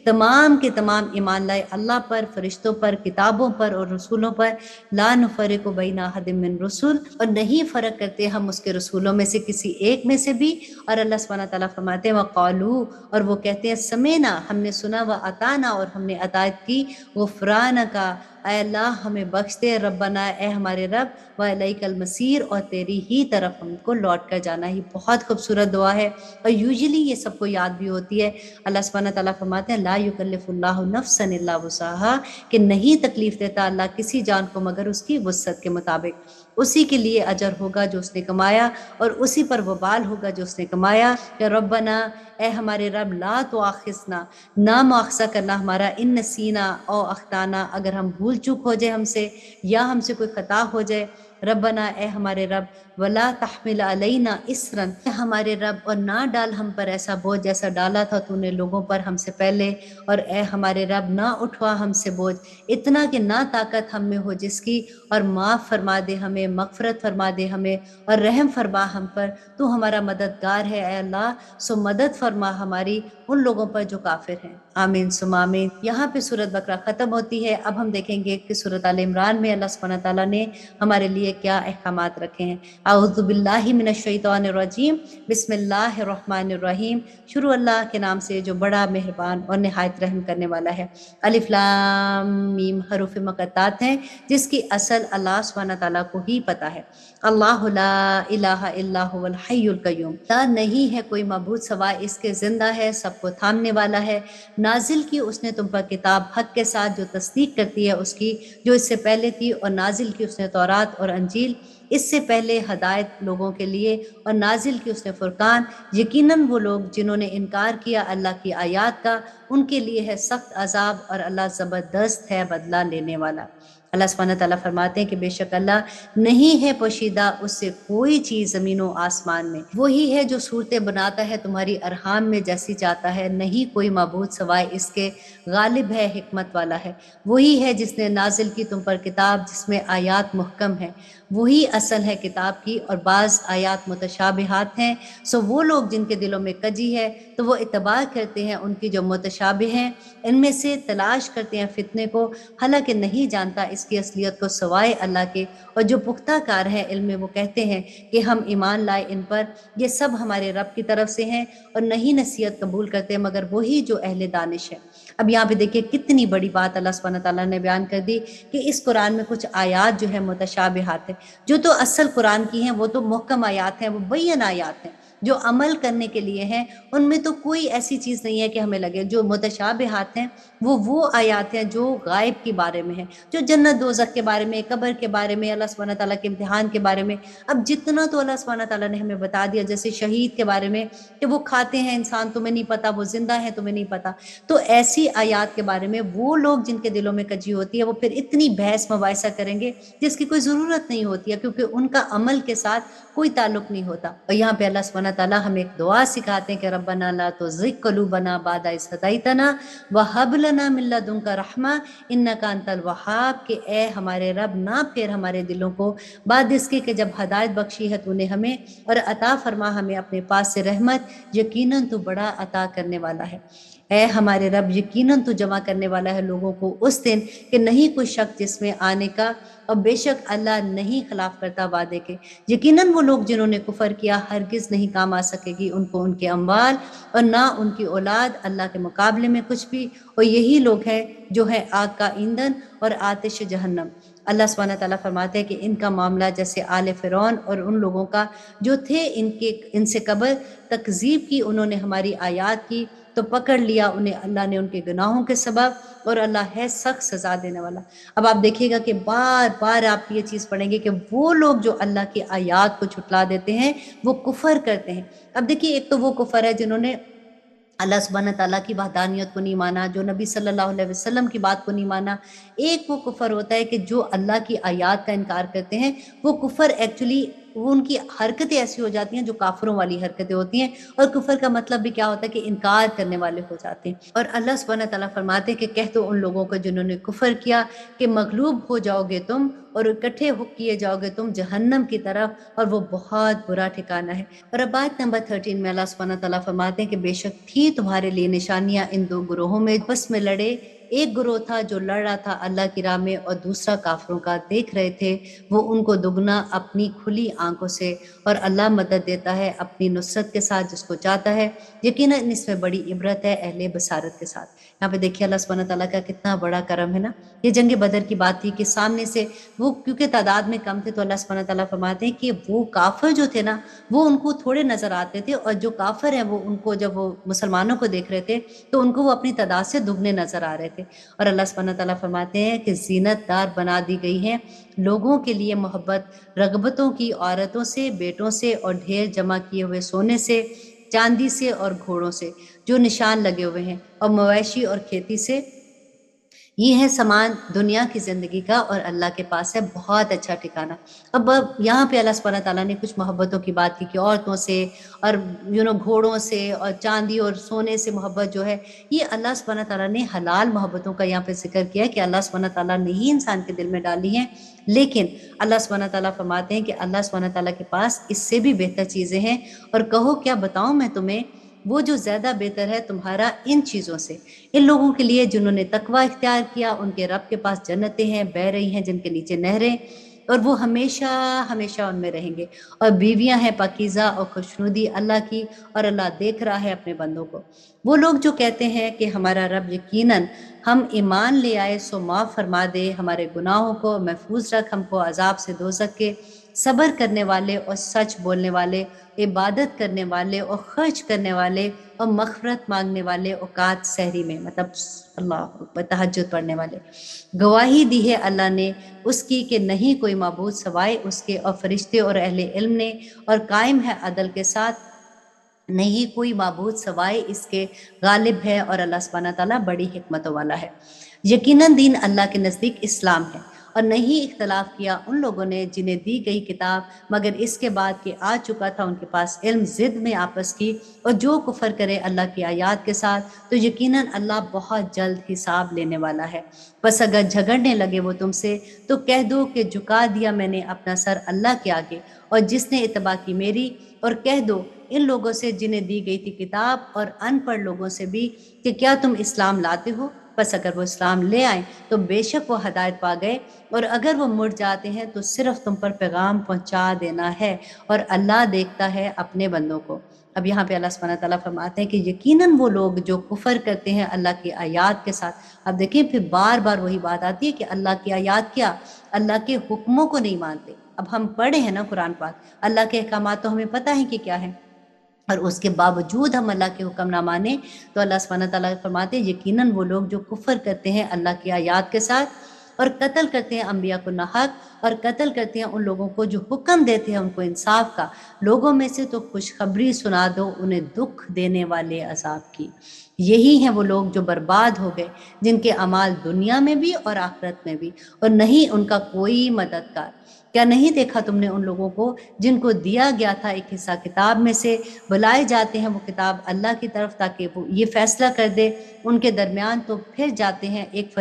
تمام کے تمام ایمان لائے اللہ پر، فرشتوں پر، کتابوں پر اور رسولوں پر، لا نفرق بین احد من رسل، اور نہیں فرق کرتے ہم اس کے رسولوں میں سے کسی ایک میں سے بھی۔ اور اللہ سبحانہ تعالیٰ فرماتے ہیں وقالو، اور وہ کہتے ہیں سمینا، ہم نے سنا، و اطانا اور ہم نے اطاعت کی، غفرانکا اے اللہ ہمیں بخش دے، ربنا اے ہمارے رب، و الیک المصیر اور تیری ہی طرف ہم کو لوٹ کر جانا ہی۔ بہت خوبصورت دعا ہے، اور یوزلی یہ سب کو یاد بھی ہوتی ہے۔ اللہ سبحانہ تعالیٰ فرماتے ہیں لا یکلف اللہ نفسا الا وسعها، کہ نہیں تکلیف دیتا اللہ کسی جان کو مگر اس کی وسعت کے مطابق، اسی کے لیے اجر ہوگا جو اس نے کمایا، اور اسی پر وبال ہوگا جو اس نے کمایا۔ کہ ربنا اے ہمارے رب، لا تؤاخذنا نہ مؤاخذہ کرنا ہمارا، ان نسینا او اخطانا اگر ہم بھول چوک ہو جائے ہم سے، یا ہم سے کوئی خطا ہو جائے، ربنا اے ہمارے رب، ولا تحمل علینا اسرا، ہمارے رب اور نہ ڈال ہم پر ایسا بوجھ جیسا ڈالا تھا تو نے لوگوں پر ہم سے پہلے، اور اے ہمارے رب نہ اٹھوا ہم سے بوجھ اتنا کہ نہ طاقت ہم میں ہو جس کی، اور معاف فرما دے ہمیں، مغفرت فرما دے ہمیں، اور رحم فرما ہم پر، تو ہمارا مددگار ہے اے اللہ، سو مدد فرما ہماری ان لوگوں پر جو کافر ہیں۔ آمین ثم آمین۔ یہاں پہ سورۃ بقرہ ختم ہوتی ہے۔ اب ہم دیکھیں گے کہ سورۃ آل عمران میں اللہ سبحانہ تعالیٰ نے ہمارے لیے کیا احکامات رکھے ہیں۔ اعوذ باللہ من الشیطان الرجیم، بسم اللہ الرحمن الرحیم، شروع اللہ کے نام سے جو بڑا مہربان اور نہایت رحم کرنے والا ہے۔ الف لام میم حروف مقطعات ہیں جس کی اصل اللہ سبحانہ تعالیٰ کو ہی پتہ ہے۔ اللہ لا الہ الا هو الحی القیوم، لا نہیں ہے کوئی معبود سوائے اس کے، زندہ ہے، سب کو تھامنے والا ہے۔ نازل کی اس نے تم پر کتاب حق کے ساتھ جو تصدیق کرتی ہے اس کی جو اس سے پہلے تھی، اور نازل کی اس نے تورات اور انجیل اس سے پہلے ہدایت لوگوں کے لیے، اور نازل کی اس نے فرقان، یقیناً وہ لوگ جنہوں نے انکار کیا اللہ کی آیات کا ان کے لیے ہے سخت عذاب، اور اللہ زبردست ہے بدلہ لینے والا۔ اللہ سبحانہ تعالیٰ فرماتے ہیں کہ بے شک اللہ نہیں ہے پوشیدہ اس سے کوئی چیز زمین و آسمان میں، وہی ہے جو صورتیں بناتا ہے تمہاری ارحام میں جیسی چاہتا ہے، نہیں کوئی معبود سوائے اس کے، غالب ہے، حکمت والا ہے۔ وہی ہے جس نے نازل کی تم پر کتاب جس میں آیات محکم ہیں، وہی اصل ہے کتاب کی، اور بعض آیات متشابہات ہیں، سو وہ لوگ جن کے دلوں میں کجی ہے تو وہ اعتبار کرتے ہیں ان کی جو متشابہ ہیں، ان میں سے تلاش کرتے ہیں فتنے کو، حالانکہ نہیں جانتا اس کی اصلیت کو سوائے اللہ کے، اور جو پختہ کار ہے علم میں وہ کہتے ہیں کہ ہم ایمان لائے ان پر، یہ سب ہمارے رب کی طرف سے ہیں، اور نہیں نصیحت قبول کرتے مگر وہی جو اہل دانش ہے۔ اب یہاں پہ دیکھیے کتنی بڑی بات اللہ سبحانہ تعالیٰ نے بیان کر دی کہ اس قرآن میں کچھ آیات جو ہے متشابہات ہیں، جو تو اصل قرآن کی ہیں وہ تو محکم آیات ہیں، وہ بین آیات ہیں جو عمل کرنے کے لیے ہیں، ان میں تو کوئی ایسی چیز نہیں ہے کہ ہمیں لگے۔ جو متشابہات ہیں وہ آیات ہیں جو غائب کے بارے میں ہیں، جو جنت دوزخ کے بارے میں، قبر کے بارے میں، اللہ سبحانہ تعالیٰ کے امتحان کے بارے میں۔ اب جتنا تو اللہ سبحانہ تعالیٰ نے ہمیں بتا دیا، جیسے شہید کے بارے میں کہ وہ کھاتے ہیں انسان تمہیں نہیں پتا، وہ زندہ ہیں تمہیں نہیں پتا، تو ایسی آیات کے بارے میں وہ لوگ جن کے دلوں میں کجی ہوتی ہے وہ پھر اتنی بحث مباحثہ کریں گے جس کی کوئی ضرورت نہیں ہوتی ہے، کیونکہ ان کا عمل کے ساتھ کوئی تعلق نہیں ہوتا۔ اور یہاں پہ اللہ سبحانہ تعالیٰ ہمیں ایک دعا سکھاتے ہیں کہ ربنا لا تزغ قلوبنا بعد اذ ہدیتنا وہب لنا من لدنک رحمہ انک انت الوہاب، کہ اے ہمارے رب نہ پھیر ہمارے دلوں کو بعد اس کے کہ جب ہدایت بخشی ہے تو نے ہمیں، اور عطا فرما ہمیں اپنے پاس سے رحمت، یقیناً تو بڑا عطا کرنے والا ہے۔ اے ہمارے رب یقیناً تو جمع کرنے والا ہے لوگوں کو اس دن کہ نہیں کوئی شک جس میں آنے کا، اور بے شک اللہ نہیں خلاف کرتا وعدے کے۔ یقیناً وہ لوگ جنہوں نے کفر کیا ہرگز نہیں کام آ سکے گی ان کو ان کے اموال اور نہ ان کی اولاد اللہ کے مقابلے میں کچھ بھی، اور یہی لوگ ہیں جو ہے آگ کا ایندھن اور آتش جہنم۔ اللہ سبحانہ تعالیٰ فرماتے ہیں کہ ان کا معاملہ جیسے آل فرعون اور ان لوگوں کا جو تھے ان سے قبل، تکذیب کی انہوں نے ہماری آیات کی تو پکڑ لیا انہیں اللہ نے ان کے گناہوں کے سبب، اور اللہ ہے سخت سزا دینے والا۔ اب آپ دیکھیے گا کہ بار بار آپ یہ چیز پڑھیں گے کہ وہ لوگ جو اللہ کی آیات کو جھٹلا دیتے ہیں وہ کفر کرتے ہیں۔ اب دیکھیے ایک تو وہ کفر ہے جنہوں نے اللہ سبحانہ تعالیٰ کی وحدانیت کو نہیں مانا، جو نبی صلی اللہ علیہ وسلم کی بات کو نہیں مانا۔ ایک وہ کفر ہوتا ہے کہ جو اللہ کی آیات کا انکار کرتے ہیں، وہ کفر ایکچولی وہ ان کی حرکتیں ایسی ہو جاتی ہیں جو کافروں والی حرکتیں ہوتی ہیں، اور کفر کا مطلب بھی کیا ہوتا ہے کہ انکار کرنے والے ہو جاتے ہیں۔ اور اللہ سبحانہ تعالیٰ فرماتے ہیں کہ کہہ دو ان لوگوں کو جنہوں نے کفر کیا کہ مغلوب ہو جاؤ گے تم اور اکٹھے ہو کیے جاؤ گے تم جہنم کی طرف، اور وہ بہت برا ٹھکانہ ہے۔ اور اب آیت نمبر 13 میں اللہ سبحانہ تعالیٰ فرماتے ہیں کہ بے شک تھی تمہارے لیے نشانیاں ان دو گروہوں میں، آپس میں لڑے، ایک گروہ تھا جو لڑ رہا تھا اللہ کی راہ میں اور دوسرا کافروں کا، دیکھ رہے تھے وہ ان کو دگنا اپنی کھلی آنکھوں سے، اور اللہ مدد دیتا ہے اپنی نصرت کے ساتھ جس کو چاہتا ہے، یقیناً اس میں بڑی عبرت ہے اہل بصارت کے ساتھ۔ یہاں پہ دیکھیے اللہ سبحانہ تعالیٰ کا کتنا بڑا کرم ہے نا۔ یہ جنگ بدر کی بات تھی کہ سامنے سے وہ کیونکہ تعداد میں کم تھے، تو اللہ سبحانہ تعالیٰ فرماتے ہیں کہ وہ کافر جو تھے نا وہ ان کو تھوڑے نظر آتے تھے، اور جو کافر ہیں وہ ان کو جب وہ مسلمانوں کو دیکھ رہے تھے تو ان کو وہ اپنی تعداد سے دگنے نظر آ رہے تھے۔ اور اللہ سبحانہ تعالیٰ فرماتے ہیں کہ زینت دار بنا دی گئی ہیں لوگوں کے لیے محبت رغبتوں کی عورتوں سے، بیٹوں سے، اور ڈھیر جمع کیے ہوئے سونے سے، چاندی سے اور گھوڑوں سے جو نشان لگے ہوئے ہیں، اور مویشی اور کھیتی سے۔ یہ ہے سامان دنیا کی زندگی کا، اور اللہ کے پاس ہے بہت اچھا ٹھکانہ۔ اب یہاں پہ اللہ سبحانہ تعالیٰ نے کچھ محبتوں کی بات کی کہ عورتوں سے اور گھوڑوں سے اور چاندی اور سونے سے محبت جو ہے، یہ اللہ سبحانہ تعالیٰ نے حلال محبتوں کا یہاں پہ ذکر کیا ہے کہ اللہ سبحانہ تعالیٰ نے ہی انسان کے دل میں ڈالی ہیں، لیکن اللہ سبحانہ تعالیٰ فرماتے ہیں کہ اللہ سبحانہ تعالیٰ کے پاس اس سے بھی بہتر چیزیں ہیں، اور کہو کیا بتاؤں میں تمہیں، وہ جو زیادہ بہتر ہے تمہارا ان چیزوں سے، ان لوگوں کے لیے جنہوں نے تقوی اختیار کیا، ان کے رب کے پاس جنتیں ہیں بہ رہی ہیں جن کے نیچے نہریں، اور وہ ہمیشہ ہمیشہ ان میں رہیں گے، اور بیویاں ہیں پاکیزہ اور خوشنودی اللہ کی، اور اللہ دیکھ رہا ہے اپنے بندوں کو۔ وہ لوگ جو کہتے ہیں کہ ہمارا رب یقیناً ہم ایمان لے آئے سو معاف فرما دے ہمارے گناہوں کو، محفوظ رکھ ہم کو عذاب سے دوزخ کے، صبر کرنے والے اور سچ بولنے والے، عبادت کرنے والے اور خرچ کرنے والے اور مغفرت مانگنے والے، اوقات سحری میں، مطلب اللہ اکبر، تہجد پڑھنے والے، گواہی دی ہے اللہ نے اس کی کہ نہیں کوئی معبود سوائے اس کے، اور فرشتے اور اہل علم نے، اور قائم ہے عدل کے ساتھ، نہیں کوئی معبود سوائے اس کے، غالب ہے، اور اللہ سبحانہ تعالیٰ بڑی حکمتوں والا ہے۔ یقیناً دین اللہ کے نزدیک اسلام ہے، اور نہیں اختلاف کیا ان لوگوں نے جنہیں دی گئی کتاب مگر اس کے بعد کہ آ چکا تھا ان کے پاس علم، ضد میں آپس کی، اور جو کفر کرے اللہ کی آیات کے ساتھ تو یقیناً اللہ بہت جلد حساب لینے والا ہے۔ بس اگر جھگڑنے لگے وہ تم سے تو کہہ دو کہ جھکا دیا میں نے اپنا سر اللہ کے آگے، اور جس نے اتباع کی میری، اور کہہ دو ان لوگوں سے جنہیں دی گئی تھی کتاب اور ان پڑھ لوگوں سے بھی کہ کیا تم اسلام لاتے ہو؟ بس اگر وہ اسلام لے آئیں تو بے شک وہ ہدایت پا گئے، اور اگر وہ مڑ جاتے ہیں تو صرف تم پر پیغام پہنچا دینا ہے، اور اللہ دیکھتا ہے اپنے بندوں کو۔ اب یہاں پہ اللہ سبحانہ تعالیٰ فرماتے ہیں کہ یقیناً وہ لوگ جو کفر کرتے ہیں اللہ کی آیات کے ساتھ، اب دیکھیں پھر بار بار وہی بات آتی ہے کہ اللہ کی آیات کیا، اللہ کے حکموں کو نہیں مانتے۔ اب ہم پڑھے ہیں نا قرآن پاک، اللہ کے احکامات تو ہمیں پتہ ہے کہ کیا ہے، اور اس کے باوجود ہم اللہ کے حکم نہ مانیں، تو اللہ سبحانہ تعالیٰ فرماتے ہیں یقیناً وہ لوگ جو کفر کرتے ہیں اللہ کی آیات کے ساتھ، اور قتل کرتے ہیں انبیاء کو ناحق، اور قتل کرتے ہیں ان لوگوں کو جو حکم دیتے ہیں ان کو انصاف کا، لوگوں میں سے تو خوشخبری سنا دو انہیں دکھ دینے والے عذاب کی۔ یہی ہیں وہ لوگ جو برباد ہو گئے، جن کے اعمال دنیا میں بھی اور آخرت میں بھی، اور نہیں ان کا کوئی مددگار۔ کیا نہیں دیکھا تم نے ان لوگوں کو جن کو دیا گیا تھا ایک حصہ کتاب میں سے، بلائے جاتے ہیں وہ کتاب اللہ کی طرف تاکہ وہ یہ فیصلہ کر دے ان کے درمیان، تو پھر جاتے ہیں ایک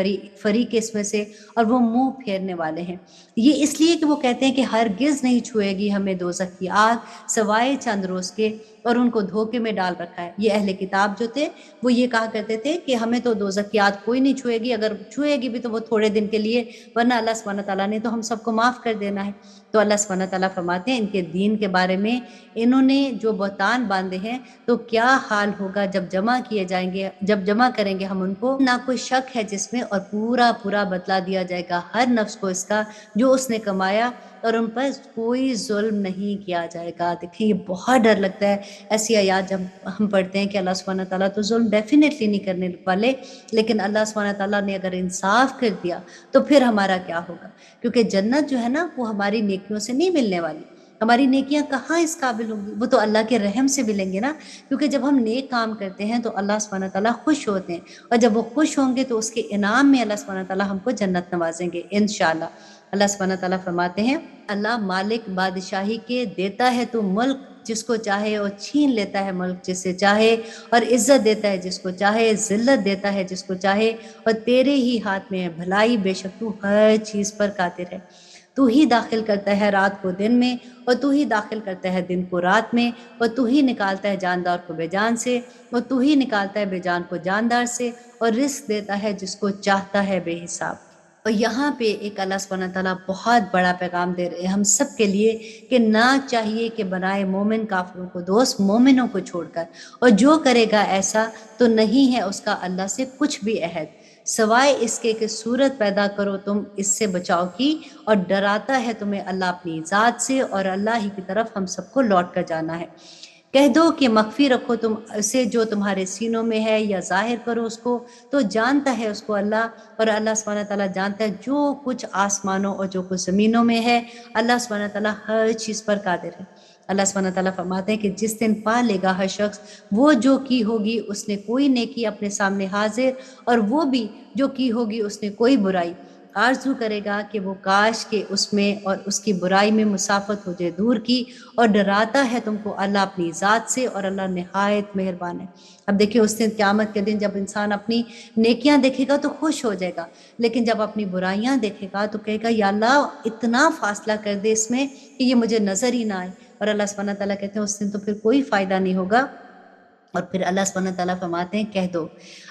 فریق اس میں سے، اور وہ منہ پھیرنے والے ہیں۔ یہ اس لیے کہ وہ کہتے ہیں کہ ہرگز نہیں چھوئے گی ہمیں دوزخ کی آگ سوائے چند روز کے، اور ان کو دھوکے میں ڈال رکھا ہے۔ یہ اہل کتاب جو تھے وہ یہ کہا کرتے تھے کہ ہمیں تو دوزخ کی آگ کوئی نہیں چھوئے گی، اگر چھوئے گی بھی تو وہ تھوڑے دن کے لیے، ورنہ اللہ سبحانہ تعالیٰ نے تو ہم سب کو معاف کر دینا ہے۔ تو اللہ سبحانہ تعالیٰ فرماتے ہیں ان کے دین کے بارے میں، انہوں نے جو بہتان باندھے ہیں تو کیا حال ہوگا جب جمع کیے جائیں گے، جب جمع کریں گے ہم ان کو، نہ کوئی شک ہے جس میں، اور پورا پورا بدلہ دیا جائے گا ہر نفس کو اس کا جو اس نے کمایا، اور ان پر کوئی ظلم نہیں کیا جائے گا۔ دیکھیں یہ بہت ڈر لگتا ہے ایسی آیات جب ہم پڑھتے ہیں کہ اللہ سبحانہ تعالیٰ تو ظلم ڈیفینیٹلی نہیں کرنے والے، لیکن اللہ سبحانہ تعالیٰ نے اگر انصاف کر دیا تو پھر ہمارا کیا ہوگا، کیونکہ جنت جو ہے نا وہ ہماری نیکیوں سے نہیں ملنے والی، ہماری نیکیاں کہاں اس قابل ہوں گی، وہ تو اللہ کے رحم سے ملیں گے نا، کیونکہ جب ہم نیک کام کرتے ہیں تو اللہ سبحانہ تعالیٰ خوش ہوتے ہیں، اور جب وہ خوش ہوں گے تو اس کے انعام میں اللہ سبحانہ تعالیٰ ہم کو جنت نوازیں گے انشاءاللہ۔ اللہ سبحانہ تعالیٰ فرماتے ہیں، اللہ مالک بادشاہی کے دیتا ہے تو ملک جس کو چاہے، اور چھین لیتا ہے ملک جس سے چاہے، اور عزت دیتا ہے جس کو چاہے، ذلت دیتا ہے جس کو چاہے، اور تیرے ہی ہاتھ میں ہے بھلائی، بے شک تو ہر چیز پر قادر ہے۔ تو ہی داخل کرتا ہے رات کو دن میں، اور تو ہی داخل کرتا ہے دن کو رات میں، اور تو ہی نکالتا ہے جاندار کو بے جان سے، اور تو ہی نکالتا ہے بے جان کو جاندار سے، اور رزق دیتا ہے جس کو چاہتا ہے بے حساب۔ اور یہاں پہ ایک اللہ سبحانہ تعالیٰ بہت بڑا پیغام دے رہے ہیں ہم سب کے لیے، کہ نہ چاہیے کہ بنائے مومن کافروں کو دوست مومنوں کو چھوڑ کر، اور جو کرے گا ایسا تو نہیں ہے اس کا اللہ سے کچھ بھی عہد، سوائے اس کے کہ صورت پیدا کرو تم اس سے بچاؤ کی، اور ڈراتا ہے تمہیں اللہ اپنی ذات سے، اور اللہ ہی کی طرف ہم سب کو لوٹ کر جانا ہے۔ کہہ دو کہ مخفی رکھو تم اسے جو تمہارے سینوں میں ہے، یا ظاہر کرو اس کو، تو جانتا ہے اس کو اللہ، اور اللہ سبحانہ تعالیٰ جانتا ہے جو کچھ آسمانوں اور جو کچھ زمینوں میں ہے، اللہ سبحانہ تعالیٰ ہر چیز پر قادر ہے۔ اللہ سبحانہ تعالیٰ فرماتے ہیں کہ جس دن پا لے گا ہر شخص وہ جو کی ہوگی اس نے کوئی نیکی اپنے سامنے حاضر، اور وہ بھی جو کی ہوگی اس نے کوئی برائی، آرزو کرے گا کہ وہ کاش کہ اس میں اور اس کی برائی میں مسافت ہو جائے دور کی، اور ڈراتا ہے تم کو اللہ اپنی ذات سے، اور اللہ نہایت مہربان ہے۔ اب دیکھیں اس دن قیامت کے دن جب انسان اپنی نیکیاں دیکھے گا تو خوش ہو جائے گا، لیکن جب اپنی برائیاں دیکھے گا تو کہے گا یا اللہ اتنا فاصلہ کر دے اس میں کہ یہ مجھے نظر ہی نہ آئے، اور اللہ سبحانہ تعالیٰ کہتے ہیں اس دن تو پھر کوئی فائدہ نہیں ہوگا۔ اور پھر اللہ سبحانہ تعالیٰ فرماتے ہیں کہہ دو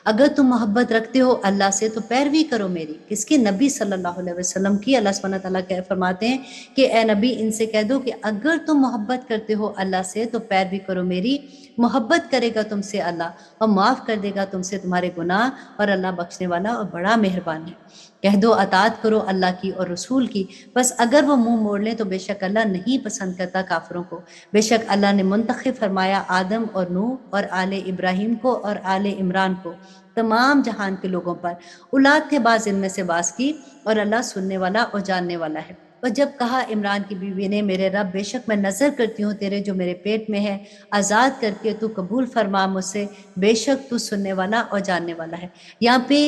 اگر تم محبت رکھتے ہو اللہ سے تو پیروی کرو میری، کس کی؟ نبی صلی اللہ علیہ وسلم کی۔ اللہ سبحانہ تعالیٰ فرماتے ہیں کہ اے نبی ان سے کہہ دو کہ اگر تم محبت کرتے ہو اللہ سے تو پیروی کرو میری، محبت کرے گا تم سے اللہ، اور معاف کر دے گا تم سے تمہارے گناہ، اور اللہ بخشنے والا اور بڑا مہربان ہے۔ کہہ دو اطاعت کرو اللہ کی اور رسول کی، بس اگر وہ منہ موڑ لیں تو بے شک اللہ نہیں پسند کرتا کافروں کو۔ بے شک اللہ نے منتخب فرمایا آدم اور نوح اور آل ابراہیم کو اور آل عمران کو تمام جہان کے لوگوں پر، اولاد تھے بعض ان میں سے بعض کی، اور اللہ سننے والا اور جاننے والا ہے۔ اور جب کہا عمران کی بیوی نے میرے رب بے شک میں نظر کرتی ہوں تیرے جو میرے پیٹ میں ہے آزاد کر کے، تو قبول فرما مجھ سے، بے شک تو سننے والا اور جاننے والا ہے۔ یہاں پہ